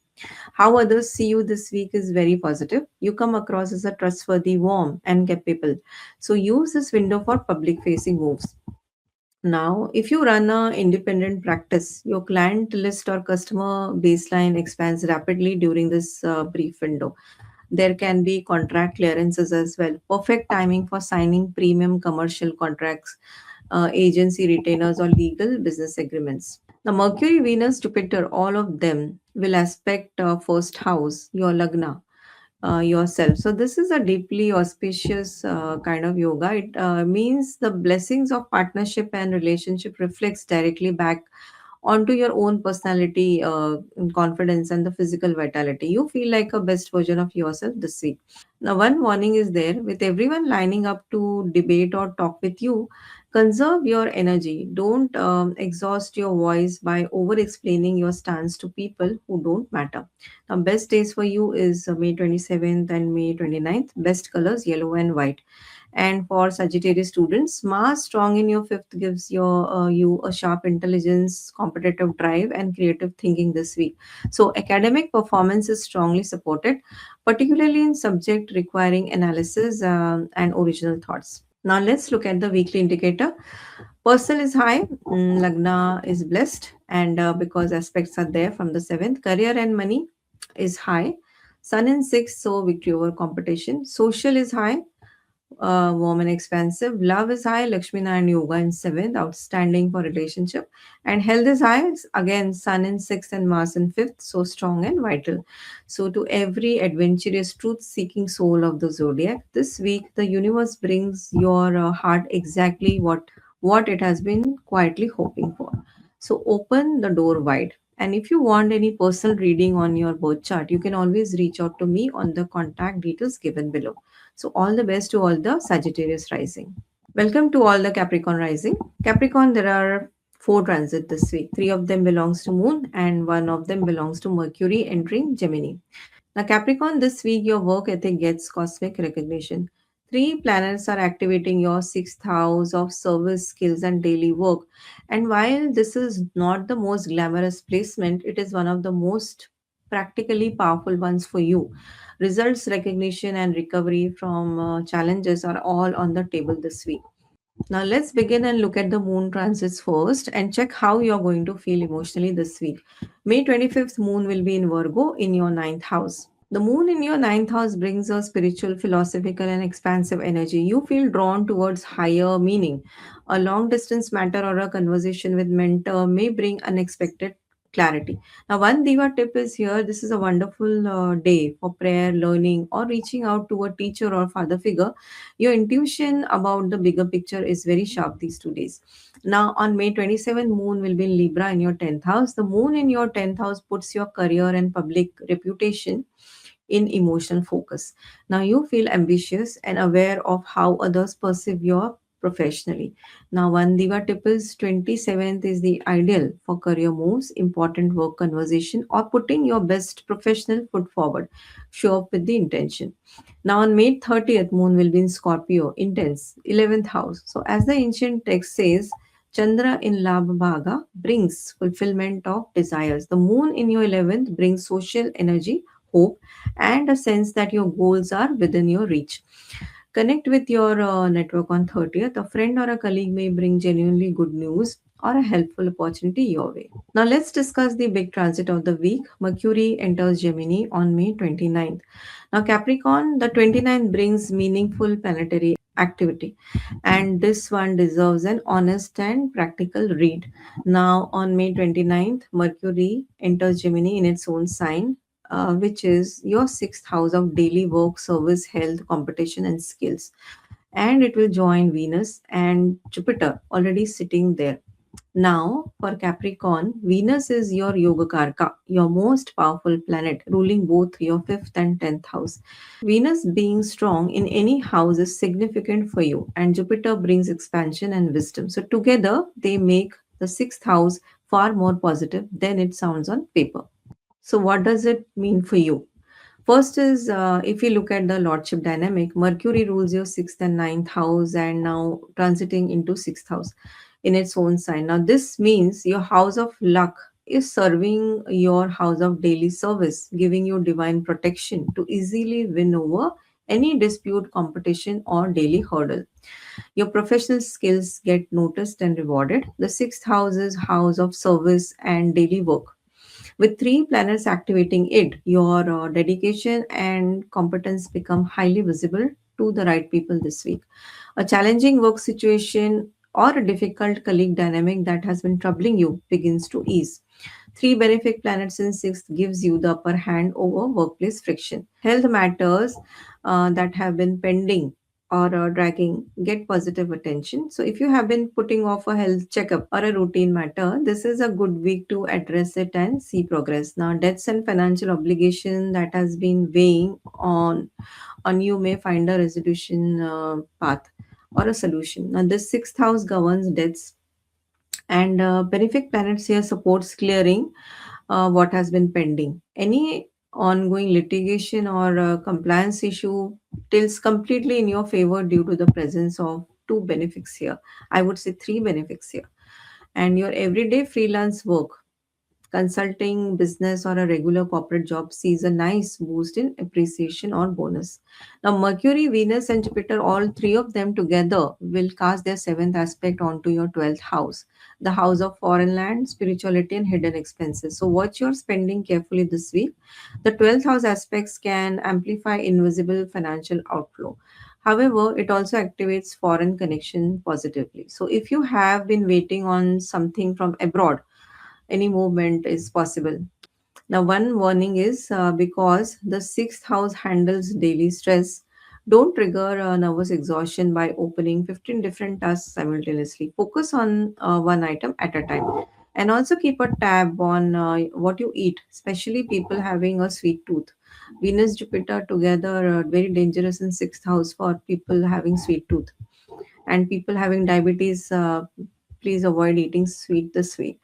How others see you this week is very positive. You come across as a trustworthy, warm, and capable. So, use this window for public facing moves. Now, if you run a independent practice, your client list or customer baseline expands rapidly during this brief window. There can be contract clearances as well. Perfect timing for signing premium commercial contracts, agency retainers, or legal business agreements. Now, Mercury, Venus, Jupiter, all of them will aspect first house, your lagna, yourself. So this is a deeply auspicious kind of yoga. It means the blessings of partnership and relationship reflects directly back onto your own personality, confidence, and the physical vitality. You feel like a best version of yourself this week. Now, one warning is there with everyone lining up to debate or talk with you. Conserve your energy. Don't exhaust your voice by over explaining your stance to people who don't matter. Now, best days for you is May 27th and May 29th. Best colors yellow and white. And for Sagittarius students, Mars strong in your fifth gives you a sharp intelligence, competitive drive, and creative thinking this week. So academic performance is strongly supported, particularly in subject requiring analysis and original thoughts. Now let's look at the weekly indicator. Personal is high, Lagna is blessed, and because aspects are there from the seventh, career and money is high. Sun in sixth, so victory over competition. Social is high, warm and expansive. Love is high, Lakshmi Narayan Yoga in seventh, outstanding for relationship. And health is high, again, Sun in sixth and Mars in fifth, so strong and vital. So, to every adventurous, truth seeking soul of the zodiac, this week the universe brings your heart exactly what it has been quietly hoping for. So, open the door wide. And if you want any personal reading on your birth chart, you can always reach out to me on the contact details given below. So, all the best to all the Sagittarius rising. Welcome to all the Capricorn rising. Capricorn, there are four transits this week. Three of them belongs to Moon, and one of them belongs to Mercury entering Gemini. Now, Capricorn, this week your work ethic gets cosmic recognition. Three planets are activating your sixth house of service, skills, and daily work. And while this is not the most glamorous placement, it is one of the most practically powerful ones for you. Results, recognition, and recovery from challenges are all on the table this week. Now, let's begin and look at the moon transits first and check how you're going to feel emotionally this week. May 25th, moon will be in Virgo in your ninth house. The moon in your ninth house brings a spiritual, philosophical, and expansive energy. You feel drawn towards higher meaning. A long distance matter or a conversation with mentor may bring unexpected clarity. Now, one diva tip is here. This is a wonderful day for prayer, learning, or reaching out to a teacher or father figure. Your intuition about the bigger picture is very sharp these 2 days. Now, on May 27, moon will be in Libra in your 10th house. The moon in your 10th house puts your career and public reputation in emotional focus. Now, you feel ambitious and aware of how others perceive you professionally. Now, one diva tip is 27th is the ideal for career moves, important work conversation, or putting your best professional foot forward. Show up with the intention. Now, on May 30th, moon will be in Scorpio, intense, 11th house. So, as the ancient text says, Chandra in Labha Bhaga brings fulfillment of desires. The moon in your 11th brings social energy, hope, and a sense that your goals are within your reach. Connect with your network on 30th. A friend or a colleague may bring genuinely good news or a helpful opportunity your way. Now let's discuss the big transit of the week. Mercury enters Gemini on May 29th. Now Capricorn, the 29th brings meaningful planetary activity, and this one deserves an honest and practical read. Now on May 29th, Mercury enters Gemini in its own sign, which is your sixth house of daily work, service, health, competition, and skills. And it will join Venus and Jupiter already sitting there. Now, for Capricorn, Venus is your Yogakarka, your most powerful planet, ruling both your fifth and tenth house. Venus being strong in any house is significant for you, and Jupiter brings expansion and wisdom. So, together, they make the sixth house far more positive than it sounds on paper. So, what does it mean for you? First is if you look at the lordship dynamic, Mercury rules your sixth and ninth house and now transiting into sixth house in its own sign. Now, this means your house of luck is serving your house of daily service, giving you divine protection to easily win over any dispute, competition, or daily hurdle. Your professional skills get noticed and rewarded. The sixth house is house of service and daily work. With three planets activating it, your dedication and competence become highly visible to the right people this week. A challenging work situation or a difficult colleague dynamic that has been troubling you begins to ease. Three benefic planets in sixth gives you the upper hand over workplace friction. Health matters that have been pending or dragging get positive attention. So, if you have been putting off a health checkup or a routine matter, this is a good week to address it and see progress. Now, debts and financial obligation that has been weighing on you may find a resolution path or a solution. Now, this sixth house governs debts, and benefic planets here supports clearing what has been pending. Any ongoing litigation or compliance issue tilts completely in your favor due to the presence of two benefics here. I would say three benefics here. And your everyday freelance work, consulting, business, or a regular corporate job sees a nice boost in appreciation or bonus. Now, Mercury, Venus, and Jupiter, all three of them together, will cast their seventh aspect onto your 12th house, the house of foreign land, spirituality, and hidden expenses. So, watch your spending carefully this week. The 12th house aspects can amplify invisible financial outflow. However, it also activates foreign connection positively. So, if you have been waiting on something from abroad, any movement is possible. Now, one warning is because the sixth house handles daily stress, don't trigger nervous exhaustion by opening 15 different tasks simultaneously. Focus on one item at a time. And also keep a tab on what you eat, especially people having a sweet tooth. Venus, Jupiter together, very dangerous in sixth house for people having sweet tooth. And people having diabetes, please avoid eating sweet this week.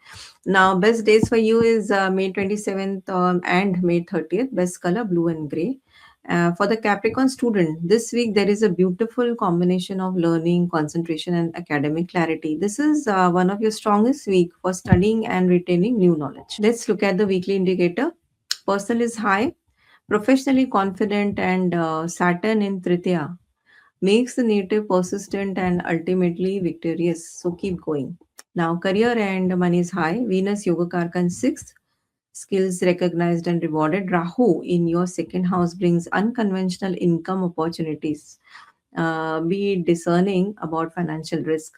Now, best days for you is May 27th and May 30th. Best color blue and gray. For the Capricorn student, this week there is a beautiful combination of learning, concentration, and academic clarity. This is one of your strongest week for studying and retaining new knowledge. Let's look at the weekly indicator. Personal is high, professionally confident, and Saturn in Tritiya makes the native persistent and ultimately victorious. So keep going. Now, career and money is high. Venus Yoga Karkan 6th, skills recognized and rewarded. Rahu in your second house brings unconventional income opportunities. Be discerning about financial risk.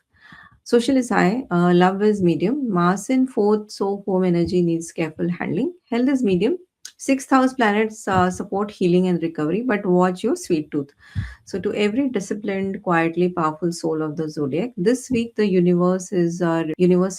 Social is high, love is medium, Mars in fourth, so home energy needs careful handling. Health is medium. Sixth house planets support healing and recovery, but watch your sweet tooth. So, to every disciplined, quietly powerful soul of the zodiac, this week the universe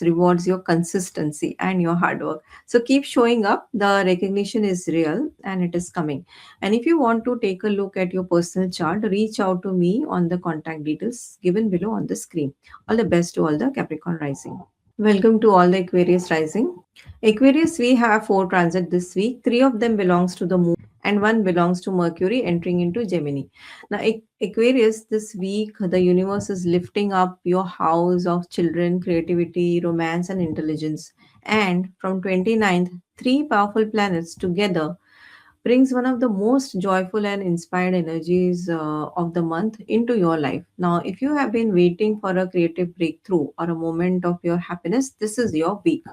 rewards your consistency and your hard work. So, keep showing up. The recognition is real and it is coming. And if you want to take a look at your personal chart, reach out to me on the contact details given below on the screen. All the best to all the Capricorn rising. Welcome to all the Aquarius rising. Aquarius, we have four transits this week. Three of them belongs to the moon and one belongs to Mercury entering into Gemini. Now, Aquarius, this week, the universe is lifting up your house of children, creativity, romance, and intelligence. And from 29th, three powerful planets together brings one of the most joyful and inspired energies of the month into your life. Now, if you have been waiting for a creative breakthrough or a moment of your happiness, this is your week.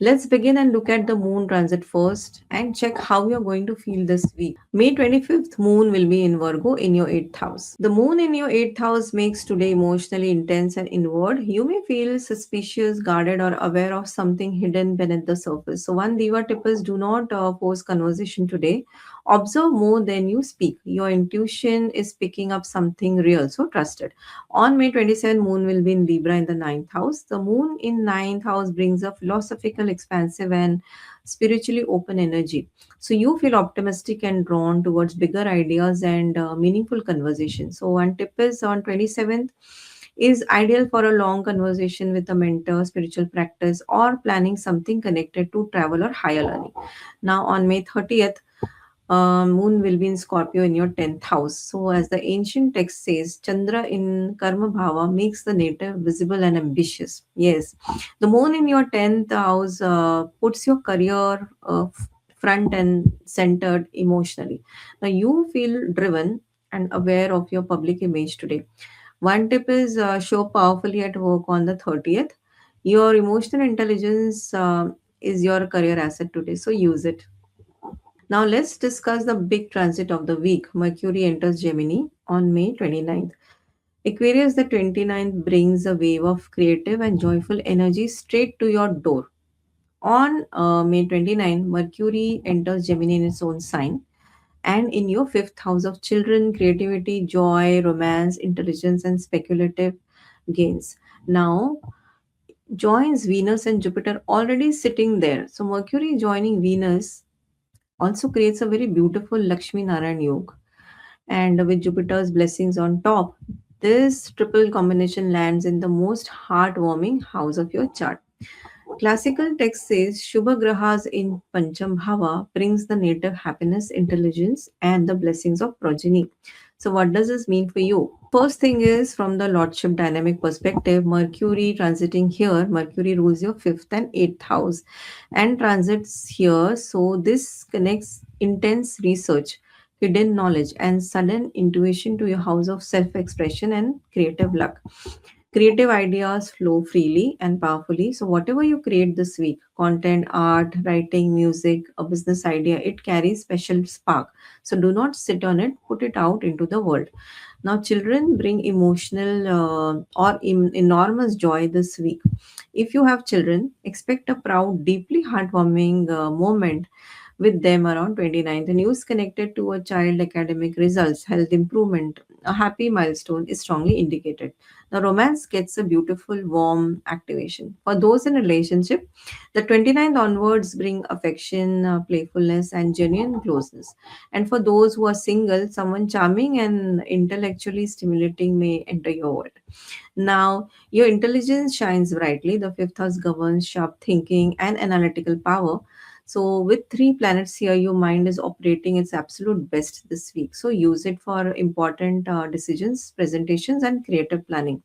Let's begin and look at the moon transit first and check how you're going to feel this week. May 25th, moon will be in Virgo in your 8th house. The moon in your 8th house makes today emotionally intense and inward. You may feel suspicious, guarded, or aware of something hidden beneath the surface. So, one diva tip is do not force conversation today. Observe more than you speak. Your intuition is picking up something real, so trust it. On May 27, moon will be in Libra in the ninth house. The moon in ninth house brings a philosophical, expansive, and spiritually open energy. So you feel optimistic and drawn towards bigger ideas and meaningful conversations. So one tip is on 27th is ideal for a long conversation with a mentor, spiritual practice, or planning something connected to travel or higher learning. Now on May 30th, moon will be in Scorpio in your 10th house. So, as the ancient text says, Chandra in Karma Bhava makes the native visible and ambitious. Yes, the moon in your 10th house puts your career front and centered emotionally. Now, you feel driven and aware of your public image today. One tip is show powerfully at work on the 30th. Your emotional intelligence is your career asset today, so use it. Now let's discuss the big transit of the week. Mercury enters Gemini on May 29th. Aquarius the 29th brings a wave of creative and joyful energy straight to your door. On May 29th, Mercury enters Gemini in its own sign and in your fifth house of children, creativity, joy, romance, intelligence, and speculative gains. Now joins Venus and Jupiter already sitting there. So Mercury joining Venus also creates a very beautiful Lakshmi Narayan Yog. And with Jupiter's blessings on top, this triple combination lands in the most heartwarming house of your chart. Classical text says Shubha Grahas in Pancham Bhava brings the native happiness, intelligence, and the blessings of progeny. So, what does this mean for you? First thing is from the Lordship dynamic perspective, Mercury transiting here, Mercury rules your fifth and eighth house and transits here. So, this connects intense research, hidden knowledge, and sudden intuition to your house of self expression and creative luck. Creative ideas flow freely and powerfully. So, whatever you create this week content, art, writing, music, a business idea it carries special spark. So, do not sit on it, put it out into the world. Now, children bring emotional enormous joy this week. If you have children, expect a proud, deeply heartwarming moment with them around 29. The news connected to a child academic results, health improvement, a happy milestone is strongly indicated. The romance gets a beautiful, warm activation. For those in relationship, the 29th onwards bring affection, playfulness, and genuine closeness. And for those who are single, someone charming and intellectually stimulating may enter your world. Now, your intelligence shines brightly. The fifth house governs sharp thinking and analytical power. So, with three planets here, your mind is operating its absolute best this week. So, use it for important decisions, presentations, and creative planning.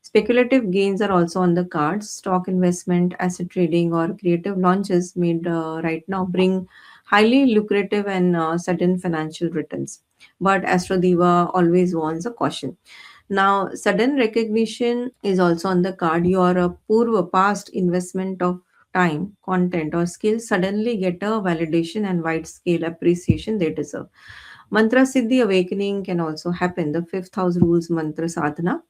Speculative gains are also on the cards. Stock investment, asset trading, or creative launches made right now bring highly lucrative and sudden financial returns. But Astro Diva always warns a caution. Now, sudden recognition is also on the card. Your poor past investment of time, content, or skill suddenly get a validation and wide scale appreciation they deserve. Mantra Siddhi awakening can also happen. The fifth house rules mantra sadhana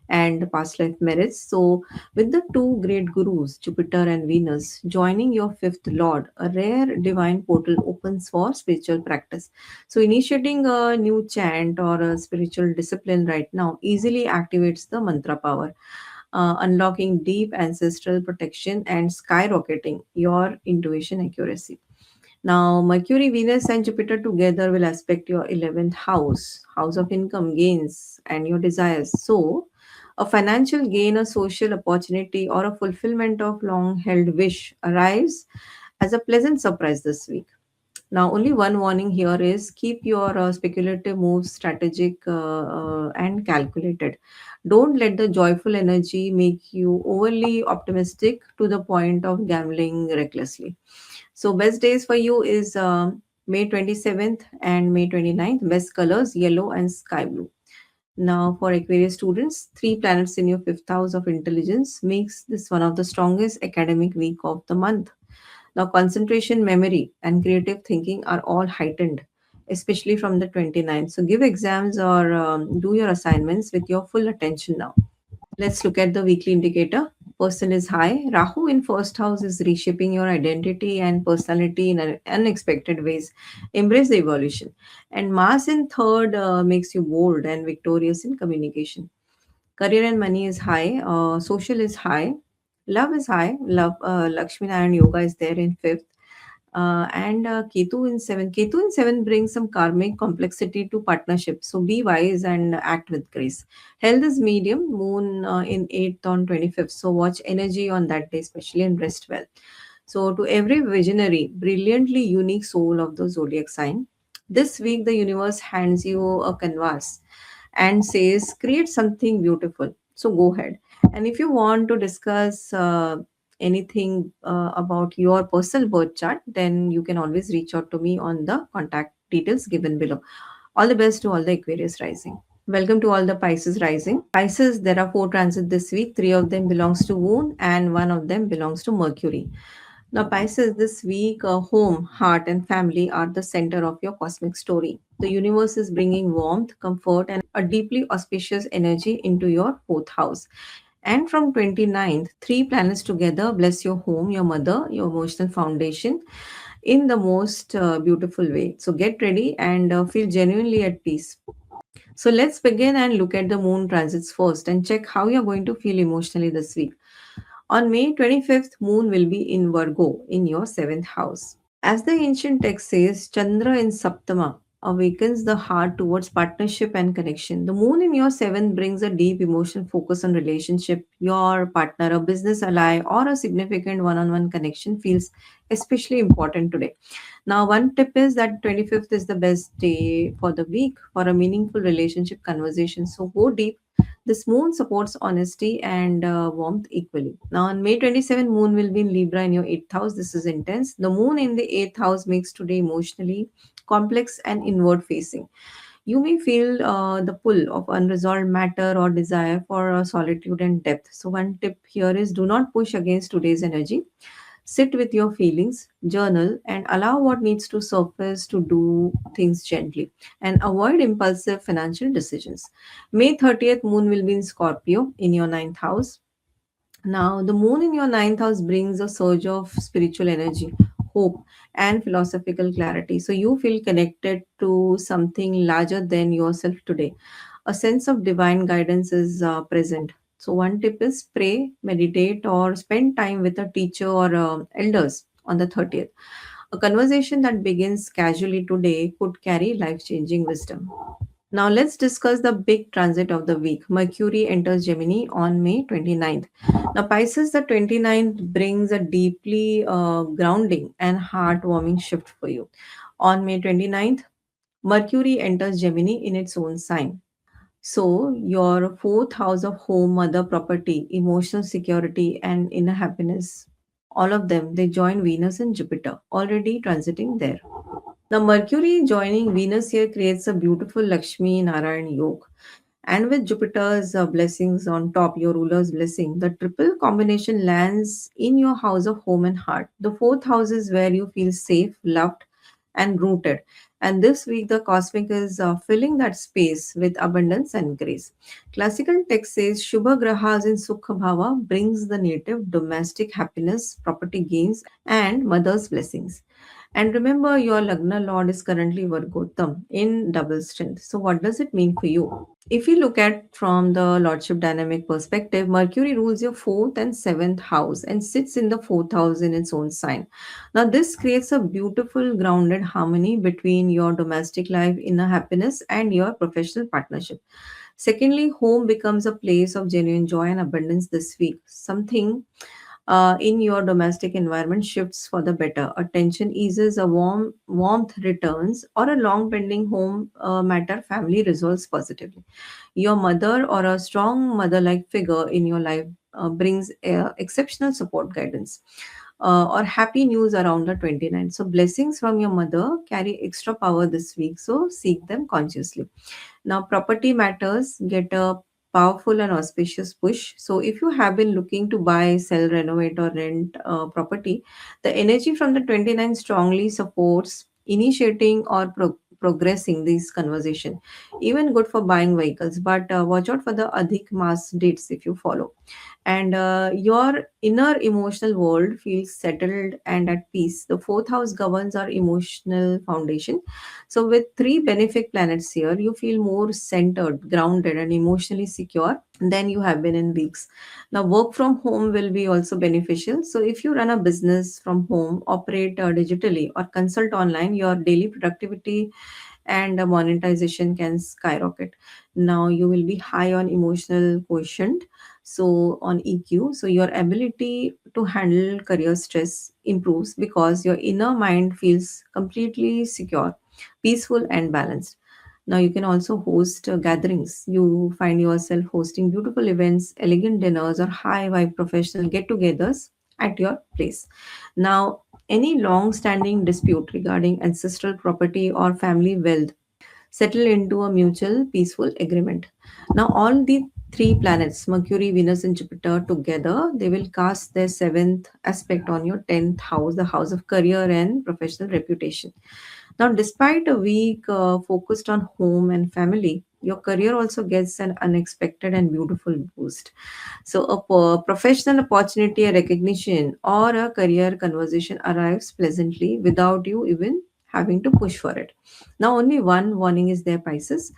and past life merits. So, with the two great gurus, Jupiter and Venus, joining your fifth lord, a rare divine portal opens for spiritual practice. So, initiating a new chant or a spiritual discipline right now easily activates the mantra power. Unlocking deep ancestral protection and skyrocketing your intuition accuracy. Now, Mercury, Venus, and Jupiter together will aspect your 11th house, house of income gains, and your desires. So, a financial gain, a social opportunity, or a fulfillment of long held wish arrives as a pleasant surprise this week. Now, only one warning here is keep your speculative moves strategic and calculated. Don't let the joyful energy make you overly optimistic to the point of gambling recklessly. So, best days for you is May 27th and May 29th, best colors yellow and sky blue. Now, for Aquarius students, three planets in your fifth house of intelligence makes this one of the strongest academic week of the month. Now, concentration, memory, and creative thinking are all heightened, especially from the 29th. So, give exams or do your assignments with your full attention now. Let's look at the weekly indicator. Person is high. Rahu in first house is reshaping your identity and personality in unexpected ways. Embrace the evolution. And Mars in third makes you bold and victorious in communication. Career and money is high. Social is high. Love is high. Love, Lakshmi Narayan Yoga is there in fifth. And Ketu in seven. Ketu in seven brings some karmic complexity to partnership. So be wise and act with grace. Health is medium. Moon in eighth on 25th. So watch energy on that day, especially, and rest well. So to every visionary, brilliantly unique soul of the zodiac sign, this week the universe hands you a canvas and says, create something beautiful. So go ahead. And if you want to discuss anything about your personal birth chart, then you can always reach out to me on the contact details given below. All the best to all the Aquarius rising. Welcome to all the Pisces rising. Pisces, there are four transits this week. Three of them belongs to Moon and one of them belongs to Mercury. Now, Pisces, this week, home, heart, and family are the center of your cosmic story. The universe is bringing warmth, comfort, and a deeply auspicious energy into your fourth house. And from 29th, three planets together bless your home, your mother, your emotional foundation in the most beautiful way. So get ready and feel genuinely at peace. So let's begin and look at the moon transits first and check how you're going to feel emotionally this week. On May 25th, moon will be in Virgo in your seventh house. As the ancient text says, Chandra in Saptama awakens the heart towards partnership and connection. The moon in your seventh brings a deep emotional focus on relationship. Your partner, a business ally, or a significant one-on-one connection feels especially important today. Now, one tip is that 25th is the best day for the week for a meaningful relationship conversation. So go deep. This moon supports honesty and warmth equally. Now, on May 27, moon will be in Libra in your 8th house. This is intense. The moon in the 8th house makes today emotionally complex and inward facing. You may feel the pull of unresolved matter or desire for solitude and depth. So, one tip here is do not push against today's energy. Sit with your feelings, journal, and allow what needs to surface to do things gently and avoid impulsive financial decisions. May 30th, moon will be in Scorpio in your ninth house. Now, the moon in your ninth house brings a surge of spiritual energy, hope, and philosophical clarity. So, you feel connected to something larger than yourself today. A sense of divine guidance is present. So, one tip is pray, meditate, or spend time with a teacher or elders on the 30th. A conversation that begins casually today could carry life changing wisdom. Now let's discuss the big transit of the week. Mercury enters Gemini on May 29th. Now Pisces, the 29th brings a deeply grounding and heartwarming shift for you. On May 29th, Mercury enters Gemini in its own sign. So your fourth house of home, mother, property, emotional security, and inner happiness, all of them, they join Venus and Jupiter, already transiting there. Now, Mercury joining Venus here creates a beautiful Lakshmi Narayan Yog. And with Jupiter's blessings on top, your ruler's blessing, the triple combination lands in your house of home and heart. The fourth house is where you feel safe, loved, and rooted. And this week, the cosmic is filling that space with abundance and grace. Classical text says Shubha Grahas in Sukha Bhava brings the native domestic happiness, property gains, and mother's blessings. And remember, your Lagna Lord is currently Vargotam in double strength. So, what does it mean for you? If you look at from the Lordship dynamic perspective, Mercury rules your fourth and seventh house and sits in the fourth house in its own sign. Now, this creates a beautiful grounded harmony between your domestic life, inner happiness, and your professional partnership. Secondly, home becomes a place of genuine joy and abundance this week. Something in your domestic environment shifts for the better. A tension eases, a warmth returns, or a long pending home matter family resolves positively. Your mother or a strong mother like figure in your life brings exceptional support guidance or happy news around the 29th. So blessings from your mother carry extra power this week, so seek them consciously. Now, property matters get a powerful and auspicious push. So, if you have been looking to buy, sell, renovate, or rent property, the energy from the 29 strongly supports initiating or progressing this conversation. Even good for buying vehicles, but watch out for the Adhik Mas dates if you follow. And your inner emotional world feels settled and at peace. The fourth house governs our emotional foundation, so with three benefic planets here, you feel more centered, grounded, and emotionally secure than you have been in weeks. Now, work from home will be also beneficial. So, if you run a business from home, operate digitally, or consult online, your daily productivity and monetization can skyrocket. Now, you will be high on emotional quotient, so on EQ. So, your ability to handle career stress improves because your inner mind feels completely secure, peaceful, and balanced. Now, you can also host gatherings. You find yourself hosting beautiful events, elegant dinners, or high vibe professional get togethers at your place. Now, any long standing dispute regarding ancestral property or family wealth settle into a mutual peaceful agreement. Now, all the three planets, Mercury, Venus, and Jupiter, together, they will cast their seventh aspect on your 10th house, the house of career and professional reputation. Now, despite a week focused on home and family, your career also gets an unexpected and beautiful boost. So, a professional opportunity, a recognition, or a career conversation arrives pleasantly without you even having to push for it. Now, only one warning is there, Pisces.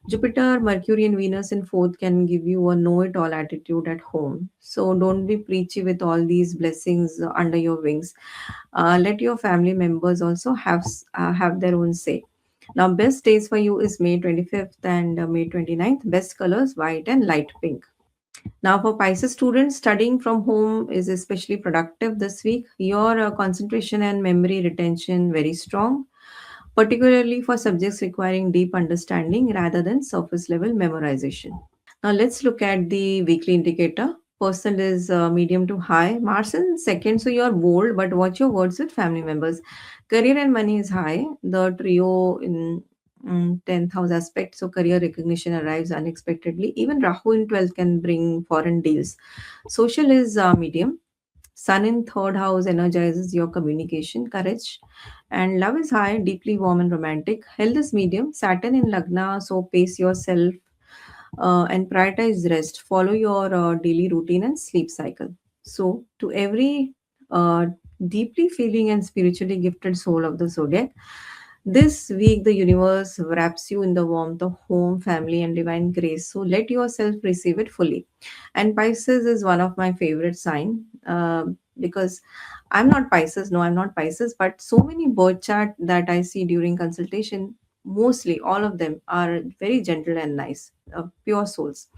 Jupiter, Mercury, and Venus in fourth can give you a know it all attitude at home. So, don't be preachy with all these blessings under your wings. Let your family members also have their own say. Now, best days for you is May 25th and May 29th. Best colors white and light pink. Now, for Pisces students, studying from home is especially productive this week. Your concentration and memory retention very strong, particularly for subjects requiring deep understanding rather than surface level memorization. Now, let's look at the weekly indicator. Person is medium to high. Mars in second, so you're bold, but watch your words with family members. Career and money is high. The trio in 10th house aspect, so career recognition arrives unexpectedly. Even Rahu in 12th can bring foreign deals. Social is medium. Sun in third house energizes your communication, courage, and love is high, deeply warm and romantic. Health is medium. Saturn in Lagna, so pace yourself and prioritize rest. Follow your daily routine and sleep cycle. So, to every uh, deeply feeling and spiritually gifted soul of the zodiac, this week the universe wraps you in the warmth of home, family, and divine grace. So, let yourself receive it fully. And Pisces is one of my favorite sign because I'm not Pisces. No, I'm not Pisces. But so many birth chart that I see during consultation, mostly all of them are very gentle and nice, pure souls.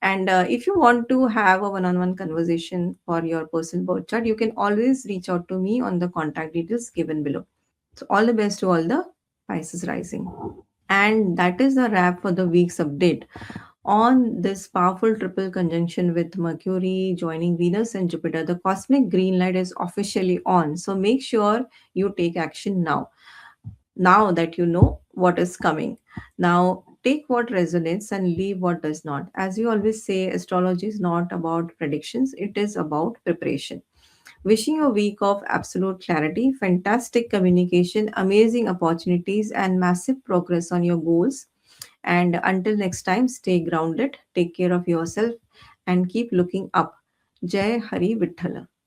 And if you want to have a one-on-one conversation for your personal birth chart, you can always reach out to me on the contact details given below. So all the best to all the Pisces rising. And that is a wrap for the week's update on this powerful triple conjunction with Mercury joining Venus and Jupiter. The cosmic green light is officially on. So make sure you take action now. Now that you know what is coming. Now take what resonates and leave what does not. As we always say, astrology is not about predictions, it is about preparation. Wishing you a week of absolute clarity, fantastic communication, amazing opportunities, and massive progress on your goals. And until next time, stay grounded, take care of yourself, and keep looking up. Jai Hari Vithala.